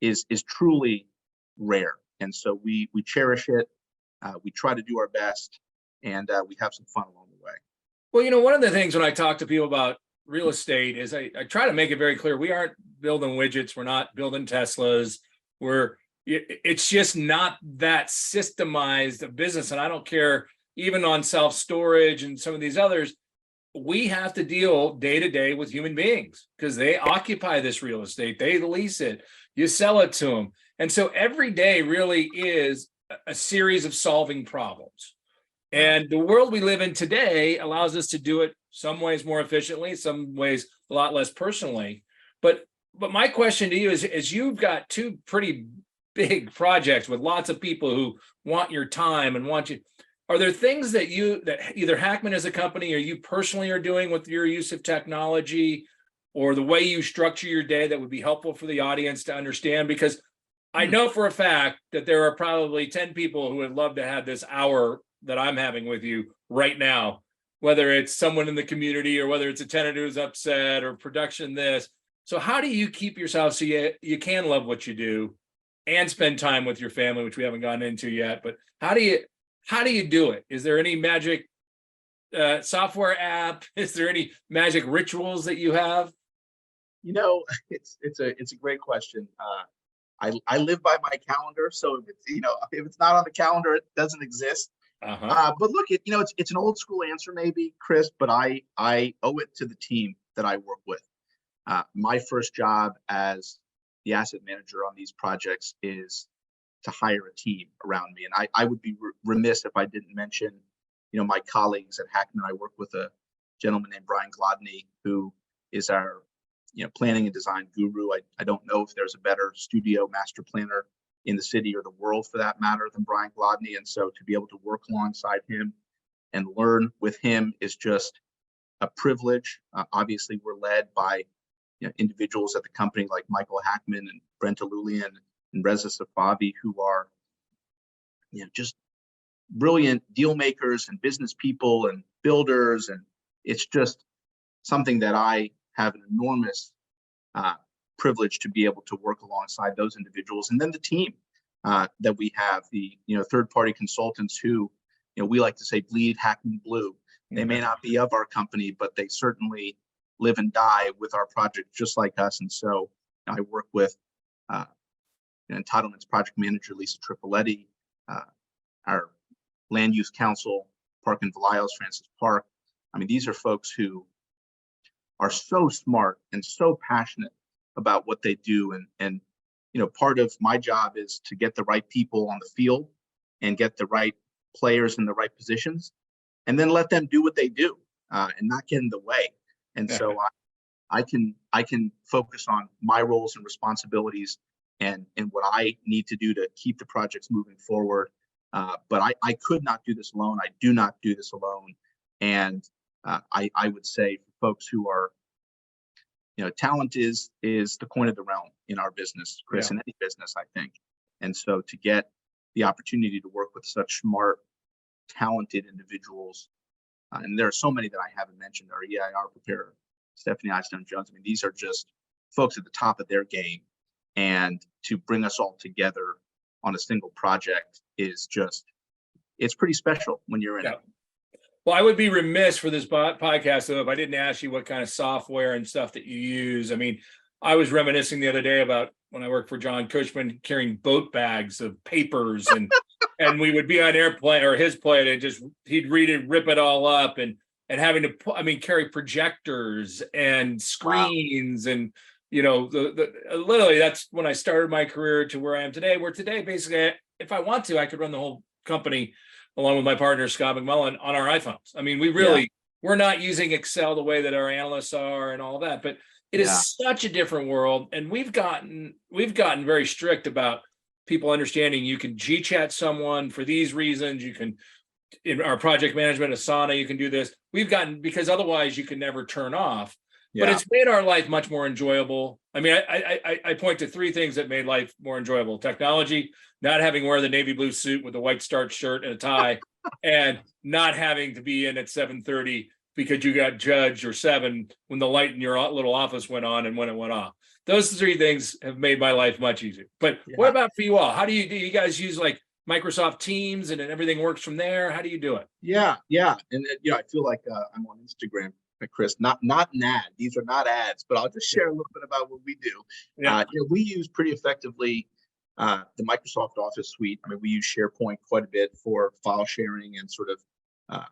is truly rare. And so we cherish it. We try to do our best, and we have some fun along the way. Well, one of the things when I talk to people about real estate is I try to make it very clear. We aren't building widgets. We're not building Teslas. It's just not that systemized a business. And I don't care, even on self-storage and some of these others, we have to deal day to day with human beings because they occupy this real estate. They lease it. You sell it to them. And so every day really is a series of solving problems. And the world we live in today allows us to do it some ways more efficiently, some ways a lot less personally. But my question to you is you've got two pretty big projects with lots of people who want your time and want you. Are there things that either Hackman as a company or you personally are doing with your use of technology or the way you structure your day that would be helpful for the audience to understand? Because I know for a fact that there are probably 10 people who would love to have this hour that I'm having with you right now, whether it's someone in the community or whether it's a tenant who's upset or production this. So how do you keep yourself so you can love what you do and spend time with your family, which we haven't gotten into yet? But how do you do it? Is there any magic software app? Is there any magic rituals that you have? It's a great question. I live by my calendar, so if it's not on the calendar, it doesn't exist. But look, it's an old school answer maybe, Chris, but I owe it to the team that I work with. My first job as the asset manager on these projects is to hire a team around me. And I would be remiss if I didn't mention, my colleagues at Hackman. I work with a gentleman named Brian Glodney, who is our, planning and design guru. I don't know if there's a better studio master planner in the city or the world for that matter than Brian Glodney. And so to be able to work alongside him and learn with him is just a privilege. Obviously, we're led by individuals at the company like Michael Hackman and Brent Alulian and Reza Safavi, who are just brilliant deal makers and business people and builders. And it's just something that I have an enormous privilege to be able to work alongside those individuals. And then the team that we have, the third-party consultants who we like to say bleed Hackman blue. They may not be of our company, but they certainly live and die with our project just like us. And so I work with entitlements project manager Lisa Tripoletti, our land use council, Park and Valios, Francis Park. I mean, these are folks who are so smart and so passionate about what they do. And part of my job is to get the right people on the field and get the right players in the right positions, and then let them do what they do and not get in the way. And so I can focus on my roles and responsibilities and what I need to do to keep the projects moving forward. But I could not do this alone. I do not do this alone. And I would say for folks who are, talent is the coin of the realm in our business, Chris, in any business, I think. And so to get the opportunity to work with such smart, talented individuals, and there are so many that I haven't mentioned, our EIR preparer, Stephanie Eystone-Jones. I mean, these are just folks at the top of their game. And to bring us all together on a single project is just, it's pretty special when you're in it. Well, I would be remiss for this podcast though if I didn't ask you what kind of software and stuff that you use. I mean, I was reminiscing the other day about when I worked for John Cushman, carrying boat bags of papers and and we would be on airplane or his plane and he'd read it, rip it all up and having to carry projectors and screens. Wow. And literally that's when I started my career to where I am today, where today basically if I want to I could run the whole company along with my partner Scott McMullen on our iPhones. I mean, we're not using Excel the way that our analysts are and all that, but it is such a different world. And we've gotten very strict about people understanding you can G-chat someone for these reasons. You can, in our project management, Asana, you can do this. Because otherwise you can never turn off. But it's made our life much more enjoyable. I mean, I point to three things that made life more enjoyable: technology, not having to wear the navy blue suit with a white starched shirt and a tie, and not having to be in at 7:30 because you got judged or 7 when the light in your little office went on and when it went off. Those three things have made my life much easier. But what about for you all? How do you guys use like Microsoft Teams and everything works from there? How do you do it? Yeah. And I feel like I'm on Instagram, Chris, not an ad. These are not ads, but I'll just share a little bit about what we do. We use pretty effectively the Microsoft Office suite. I mean, we use SharePoint quite a bit for file sharing and sort of,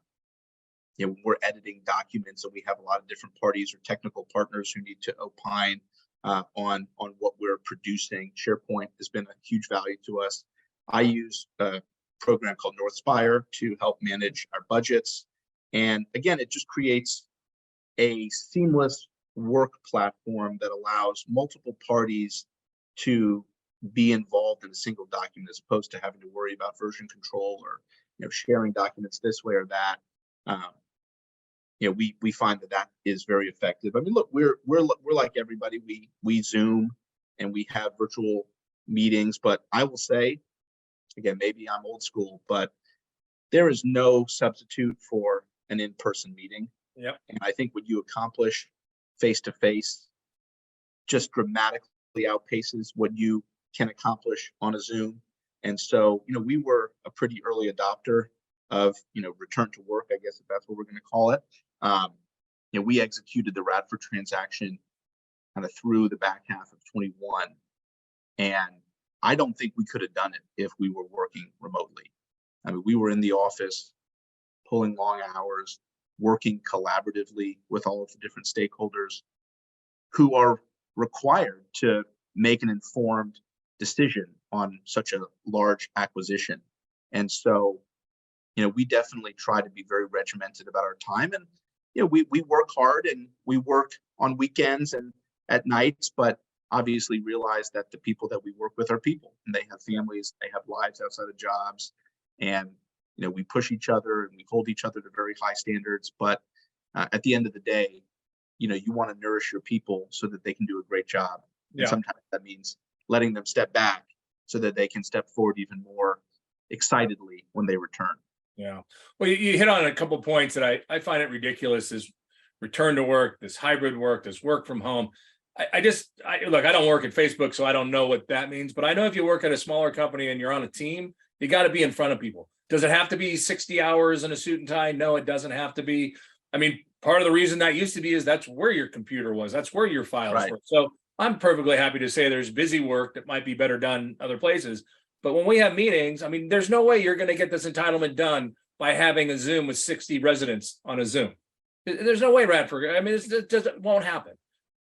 when we're editing documents and we have a lot of different parties or technical partners who need to opine on what we're producing. SharePoint has been a huge value to us. I use a program called Northspire to help manage our budgets. And again, it just creates a seamless work platform that allows multiple parties to be involved in a single document as opposed to having to worry about version control or sharing documents this way or that. We find that is very effective. I mean, look, we're like everybody. We Zoom and we have virtual meetings, but I will say, again, maybe I'm old school, but there is no substitute for an in-person meeting. Yep. And I think what you accomplish face-to-face just dramatically outpaces what you can accomplish on a Zoom. And so, we were a pretty early adopter of, return to work, I guess, if that's what we're going to call it. We executed the Radford transaction kind of through the back half of 21. And I don't think we could have done it if we were working remotely. I mean, we were in the office, pulling long hours, working collaboratively with all of the different stakeholders, who are required to make an informed decision on such a large acquisition. And so, we definitely try to be very regimented about our time. And, we work hard and we work on weekends and at nights, but obviously realize that the people that we work with are people, and they have families, they have lives outside of jobs. And, we push each other and we hold each other to very high standards. But at the end of the day, you want to nourish your people so that they can do a great job. And sometimes that means letting them step back so that they can step forward even more excitedly when they return. Yeah. Well, you hit on a couple of points that I find it ridiculous, is return to work, this hybrid work, this work from home. Look, I don't work at Facebook, so I don't know what that means, but I know if you work at a smaller company and you're on a team, you got to be in front of people. Does it have to be 60 hours in a suit and tie? No, it doesn't have to be. I mean, part of the reason that used to be is that's where your computer was. That's where your files were. So I'm perfectly happy to say there's busy work that might be better done other places. But when we have meetings, I mean, there's no way you're going to get this entitlement done by having a Zoom with 60 residents on a Zoom. There's no way, Radford. I mean, it won't happen.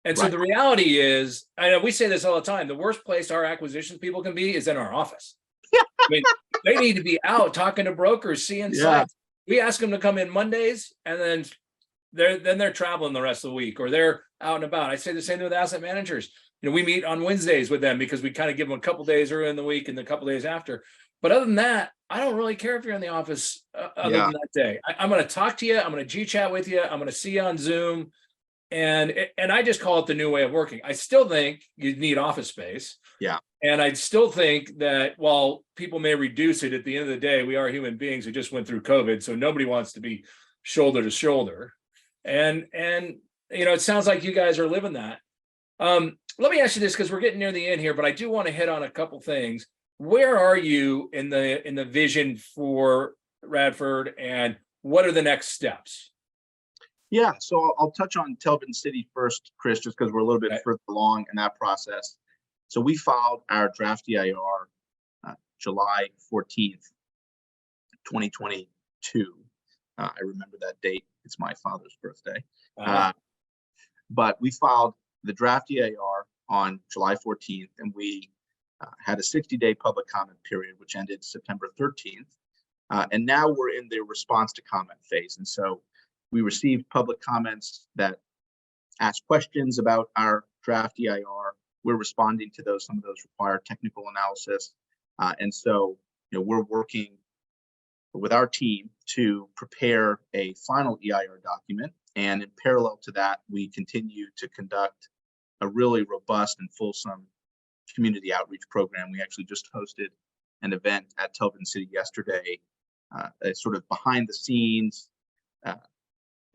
And so the reality is, I know we say this all the time, the worst place our acquisitions people can be is in our office. I mean, they need to be out talking to brokers, seeing sites. We ask them to come in Mondays, and then they're traveling the rest of the week, or they're out and about. I say the same thing with asset managers. We meet on Wednesdays with them because we kind of give them a couple days early in the week and a couple days after. But other than that, I don't really care if you're in the office other than that day. I'm going to talk to you. I'm going to G-chat with you. I'm going to see you on Zoom. And I just call it the new way of working. I still think you need office space. Yeah. And I still think that while people may reduce it, at the end of the day, we are human beings who just went through COVID. So nobody wants to be shoulder to shoulder. And it sounds like you guys are living that. Let me ask you this, because we're getting near the end here, but I do want to hit on a couple things. Where are you in the vision for Radford, and what are the next steps? Yeah, so I'll touch on Television City first, Chris, just because we're a little bit further along in that process. So we filed our draft EIR July 14th, 2022. I remember that date. It's my father's birthday. But we filed the draft EIR on July 14th, and we had a 60-day public comment period, which ended September 13th. And now we're in the response to comment phase. And so we received public comments that asked questions about our draft EIR. We're responding to those. Some of those require technical analysis. And so, we're working with our team to prepare a final EIR document. And in parallel to that, we continue to conduct a really robust and fulsome community outreach program. We actually just hosted an event at Television City yesterday, a sort of behind the scenes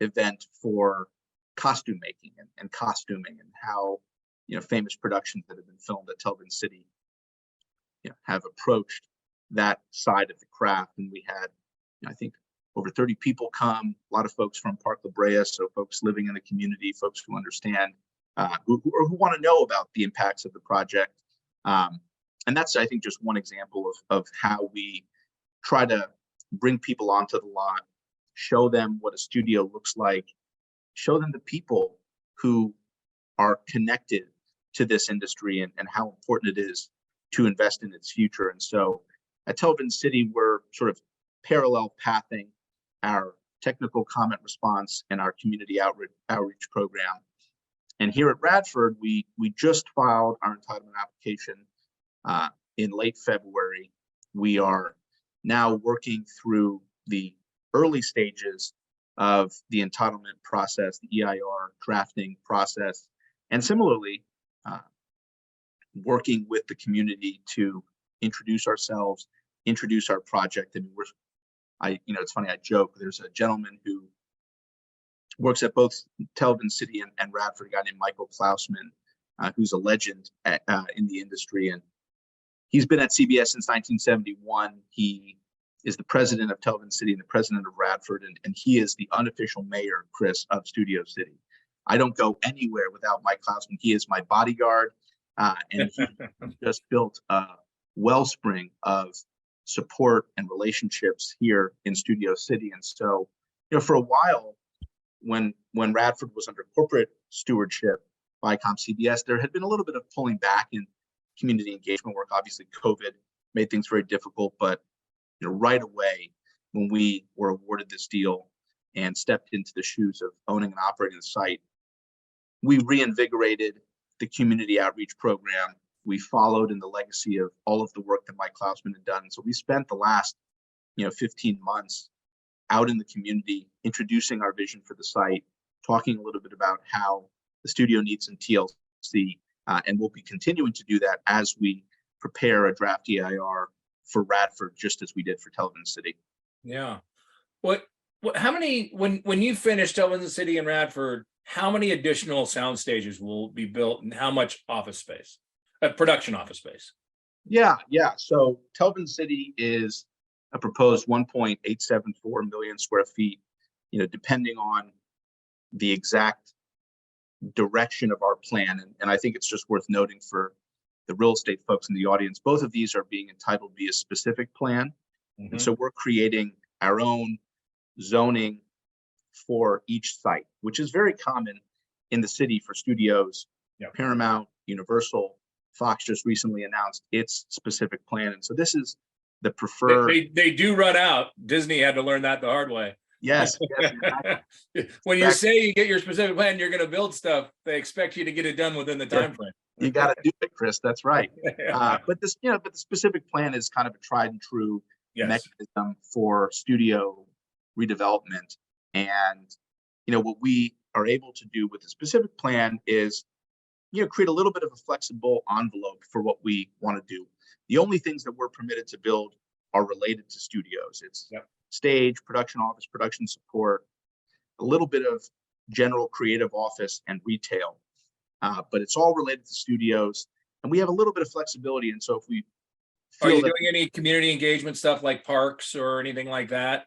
event for costume making and costuming, and how famous productions that have been filmed at Television City have approached that side of the craft. And we had I think over 30 people come, a lot of folks from Park La Brea, so folks living in the community, folks who understand who want to know about the impacts of the project. And that's, I think, just one example of how we try to bring people onto the lot, show them what a studio looks like, show them the people who are connected to this industry and how important it is to invest in its future. And so at Television City, we're sort of parallel pathing our technical comment response and our community outreach program. And here at Radford, we just filed our entitlement application in late February. We are now working through the early stages of the entitlement process, the EIR drafting process, and similarly working with the community to introduce ourselves, introduce our project. And it's funny, I joke, there's a gentleman who works at both Television City and Radford, a guy named Michael Klausman, who's a legend in the industry. And he's been at CBS since 1971. He is the president of Television City and the president of Radford, and he is the unofficial mayor, Chris, of Studio City. I don't go anywhere without Mike Klausman. He is my bodyguard, and he just built a wellspring of support and relationships here in Studio City. And so, for a while, when Radford was under corporate stewardship Viacom, CBS, there had been a little bit of pulling back in community engagement work. Obviously, COVID made things very difficult, but right away when we were awarded this deal and stepped into the shoes of owning and operating the site, we reinvigorated the community outreach program. We followed in the legacy of all of the work that Mike Klausman had done. So we spent the last 15 months out in the community, introducing our vision for the site, talking a little bit about how the studio needs some TLC, and we'll be continuing to do that as we prepare a draft EIR for Radford, just as we did for Television City. Yeah. How many, when you finish Television City and Radford, how many additional sound stages will be built and how much office space, production office space? Yeah. So Television City is a proposed 1.874 million square feet, depending on the exact direction of our plan. And I think it's just worth noting for the real estate folks in the audience, both of these are being entitled via specific plan. Mm-hmm. And so we're creating our own zoning for each site, which is very common in the city for studios. Yep. Paramount, Universal, Fox just recently announced its specific plan. And so this is the preferred. They do run out. Disney had to learn that the hard way. Yes. When you say you get your specific plan, you're going to build stuff, they expect you to get it done within the time frame. You got to do it, Chris. That's right. But this, but the specific plan is kind of a tried and true mechanism for studio redevelopment. And what we are able to do with the specific plan is create a little bit of a flexible envelope for what we want to do. The only things that we're permitted to build are related to studios. It's stage, production office, production support, a little bit of general creative office and retail, but it's all related to studios, and we have a little bit of flexibility. And so if we feel, are you doing any community engagement stuff like parks or anything like that?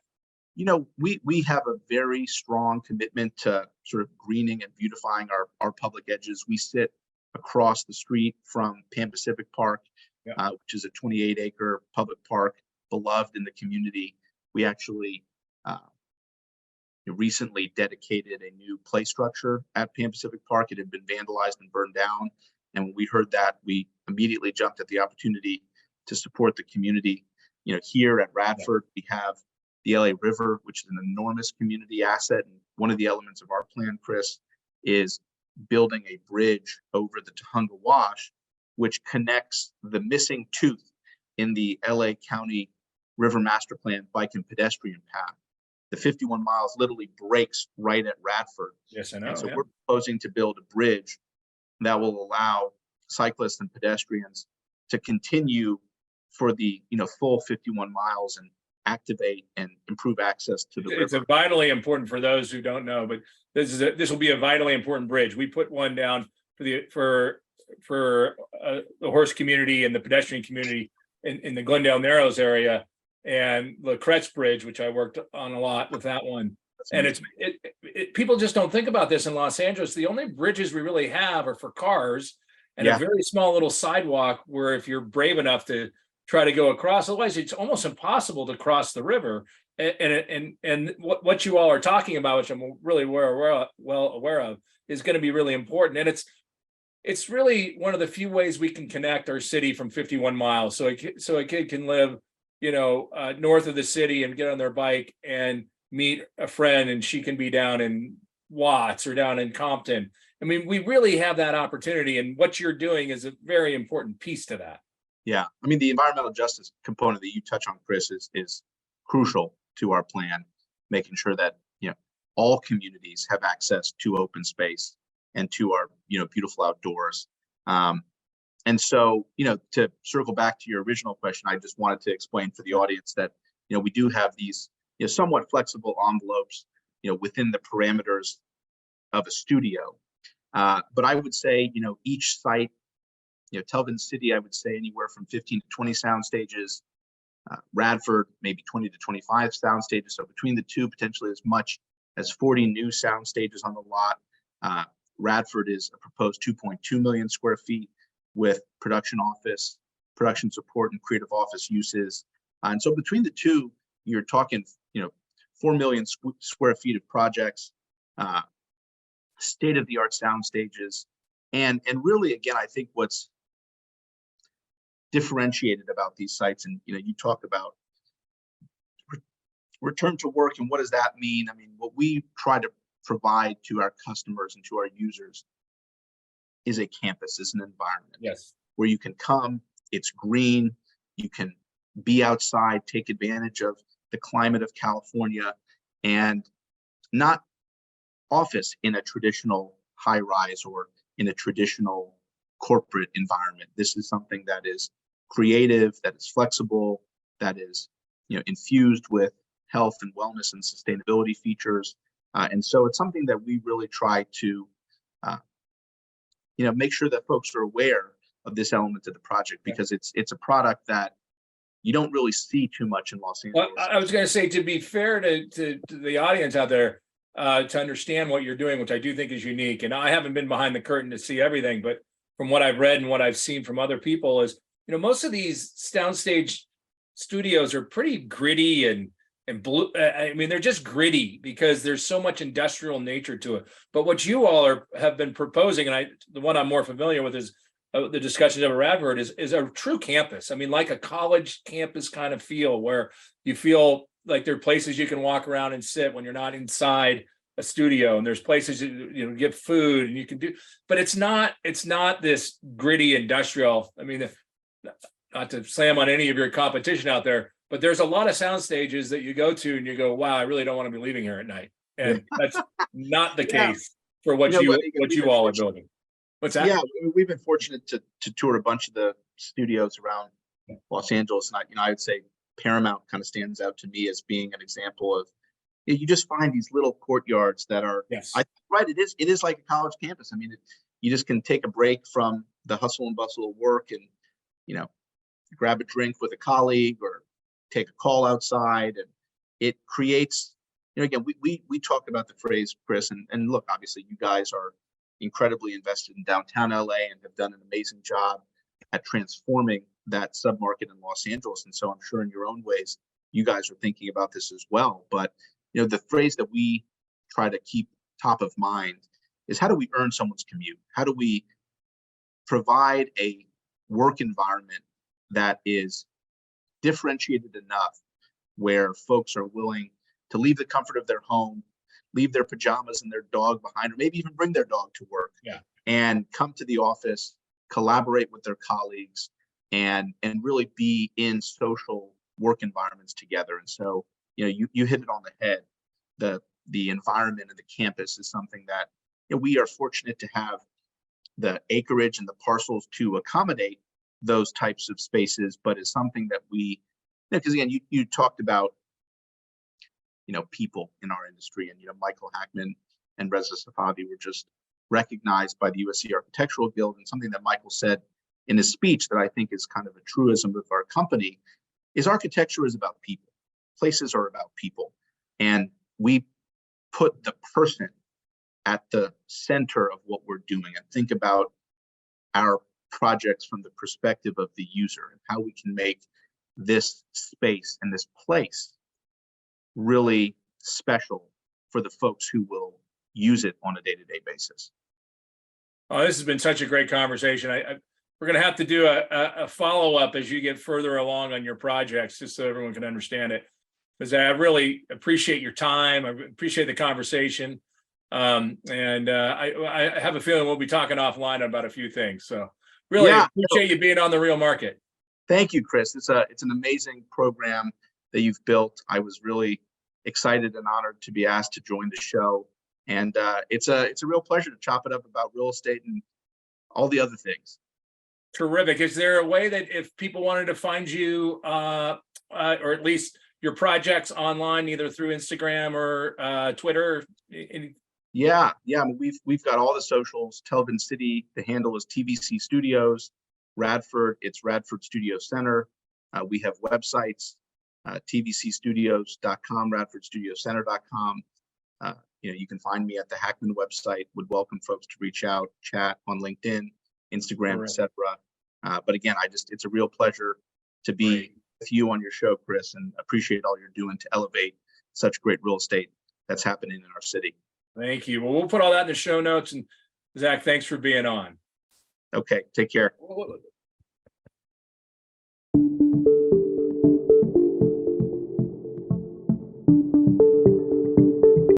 We have a very strong commitment to sort of greening and beautifying our public edges. We sit across the street from Pan Pacific Park, which is a 28-acre public park, beloved in the community. We actually recently dedicated a new play structure at Pan Pacific Park. It had been vandalized and burned down. And when we heard that, we immediately jumped at the opportunity to support the community. Here at Radford, we have the LA River, which is an enormous community asset. And one of the elements of our plan, Chris, is building a bridge over the Tujunga Wash, which connects the missing tooth in the LA County River Master Plan bike and pedestrian path. The 51 miles literally breaks right at Radford. Yes, I know. And so we're proposing to build a bridge that will allow cyclists and pedestrians to continue for the full 51 miles and activate and improve access to the river. It's a vitally important, for those who don't know, but this will be a vitally important bridge. We put one down for the horse community and the pedestrian community in the Glendale Narrows area, and the Kretz Bridge, which I worked on a lot with that one. And people just don't think about this in Los Angeles. The only bridges we really have are for cars and a very small little sidewalk where if you're brave enough to try to go across, otherwise it's almost impossible to cross the river. And what you all are talking about, which I'm really well aware of, is going to be really important. And it's really one of the few ways we can connect our city from 51 miles. So a kid can live north of the city and get on their bike and meet a friend, and she can be down in Watts or down in Compton. I mean, we really have that opportunity, and what you're doing is a very important piece to that. Yeah, I mean, the environmental justice component that you touch on, Chris, is crucial to our plan, making sure that all communities have access to open space and to our beautiful outdoors. And so, to circle back to your original question, I just wanted to explain for the audience that, we do have these somewhat flexible envelopes, within the parameters of a studio. But I would say, each site, Television City, I would say anywhere from 15 to 20 sound stages. Radford, maybe 20 to 25 sound stages. So between the two, potentially as much as 40 new sound stages on the lot. Radford is a proposed 2.2 million square feet with production office, production support, and creative office uses. And so between the two, you're talking, 4 million square feet of projects, state-of-the-art sound stages, And really, again, I think what's differentiated about these sites, and you talk about return to work, and what does that mean? I mean, what we try to provide to our customers and to our users is a campus, is an environment. Yes. Where you can come, it's green, you can be outside, take advantage of the climate of California, and not office in a traditional high rise or in a traditional corporate environment. This is something that is creative, that is flexible, that is infused with health and wellness and sustainability features. And so it's something that we really try to make sure that folks are aware of this element of the project, because it's a product that you don't really see too much in Los Angeles. Well, I was going to say, to be fair to the audience out there, to understand what you're doing, which I do think is unique. And I haven't been behind the curtain to see everything, but from what I've read and what I've seen from other people is, most of these soundstage studios are pretty gritty and blue. I mean, they're just gritty because there's so much industrial nature to it. But what you all have been proposing, and the one I'm more familiar with is the discussions of Radford, is a true campus. I mean, like a college campus kind of feel, where you feel like there are places you can walk around and sit when you're not inside a studio, and there's places get food and you can do, but it's not this gritty industrial. I mean, not to slam on any of your competition out there, but there's a lot of sound stages that you go to and you go, wow, I really don't want to be leaving here at night. And that's not the case for what you all are building. What's that? Yeah, we've been fortunate to tour a bunch of the studios around Los Angeles, and I would say Paramount kind of stands out to me as being an example of, you just find these little courtyards that are, right, it is like a college campus. I mean, you just can take a break from the hustle and bustle of work and grab a drink with a colleague or take a call outside, and it creates, again, we talk about the phrase, Chris, and look, obviously you guys are incredibly invested in downtown LA and have done an amazing job at transforming that submarket in Los Angeles. And so I'm sure in your own ways, you guys are thinking about this as well. But, the phrase that we try to keep top of mind is, how do we earn someone's commute? How do we provide a work environment that is differentiated enough where folks are willing to leave the comfort of their home, leave their pajamas and their dog behind, or maybe even bring their dog to work, and come to the office, collaborate with their colleagues, and really be in social work environments together. And so, you hit it on the head. The environment of the campus is something that we are fortunate to have the acreage and the parcels to accommodate those types of spaces, but it's something that we, because again, you talked about people in our industry, and Michael Hackman and Reza Safavi were just recognized by the USC Architectural Guild, and something that Michael said in his speech that I think is kind of a truism of our company is, architecture is about people. Places are about people, and we put the person at the center of what we're doing, and think about our projects from the perspective of the user and how we can make this space and this place really special for the folks who will use it on a day-to-day basis. Oh, this has been such a great conversation. We're going to have to do a follow-up as you get further along on your projects, just so everyone can understand it, because I really appreciate your time. I appreciate the conversation. And I have a feeling we'll be talking offline about a few things. So really appreciate you being on The Real Market. Thank you, Chris. It's an amazing program that you've built. I was really excited and honored to be asked to join the show. And it's a real pleasure to chop it up about real estate and all the other things. Terrific. Is there a way that if people wanted to find you, or at least your projects online, either through Instagram or Twitter? Yeah. I mean, we've got all the socials. Telvin City, the handle is TVC Studios. Radford, it's Radford Studio Center. We have websites, tvcstudios.com, radfordstudiocenter.com. You can find me at the Hackman website. Would welcome folks to reach out, chat on LinkedIn, Instagram, etc. But again, it's a real pleasure to be with you on your show, Chris, and appreciate all you're doing to elevate such great real estate that's happening in our city. Thank you. Well, we'll put all that in the show notes, and Zach, thanks for being on. Okay, take care.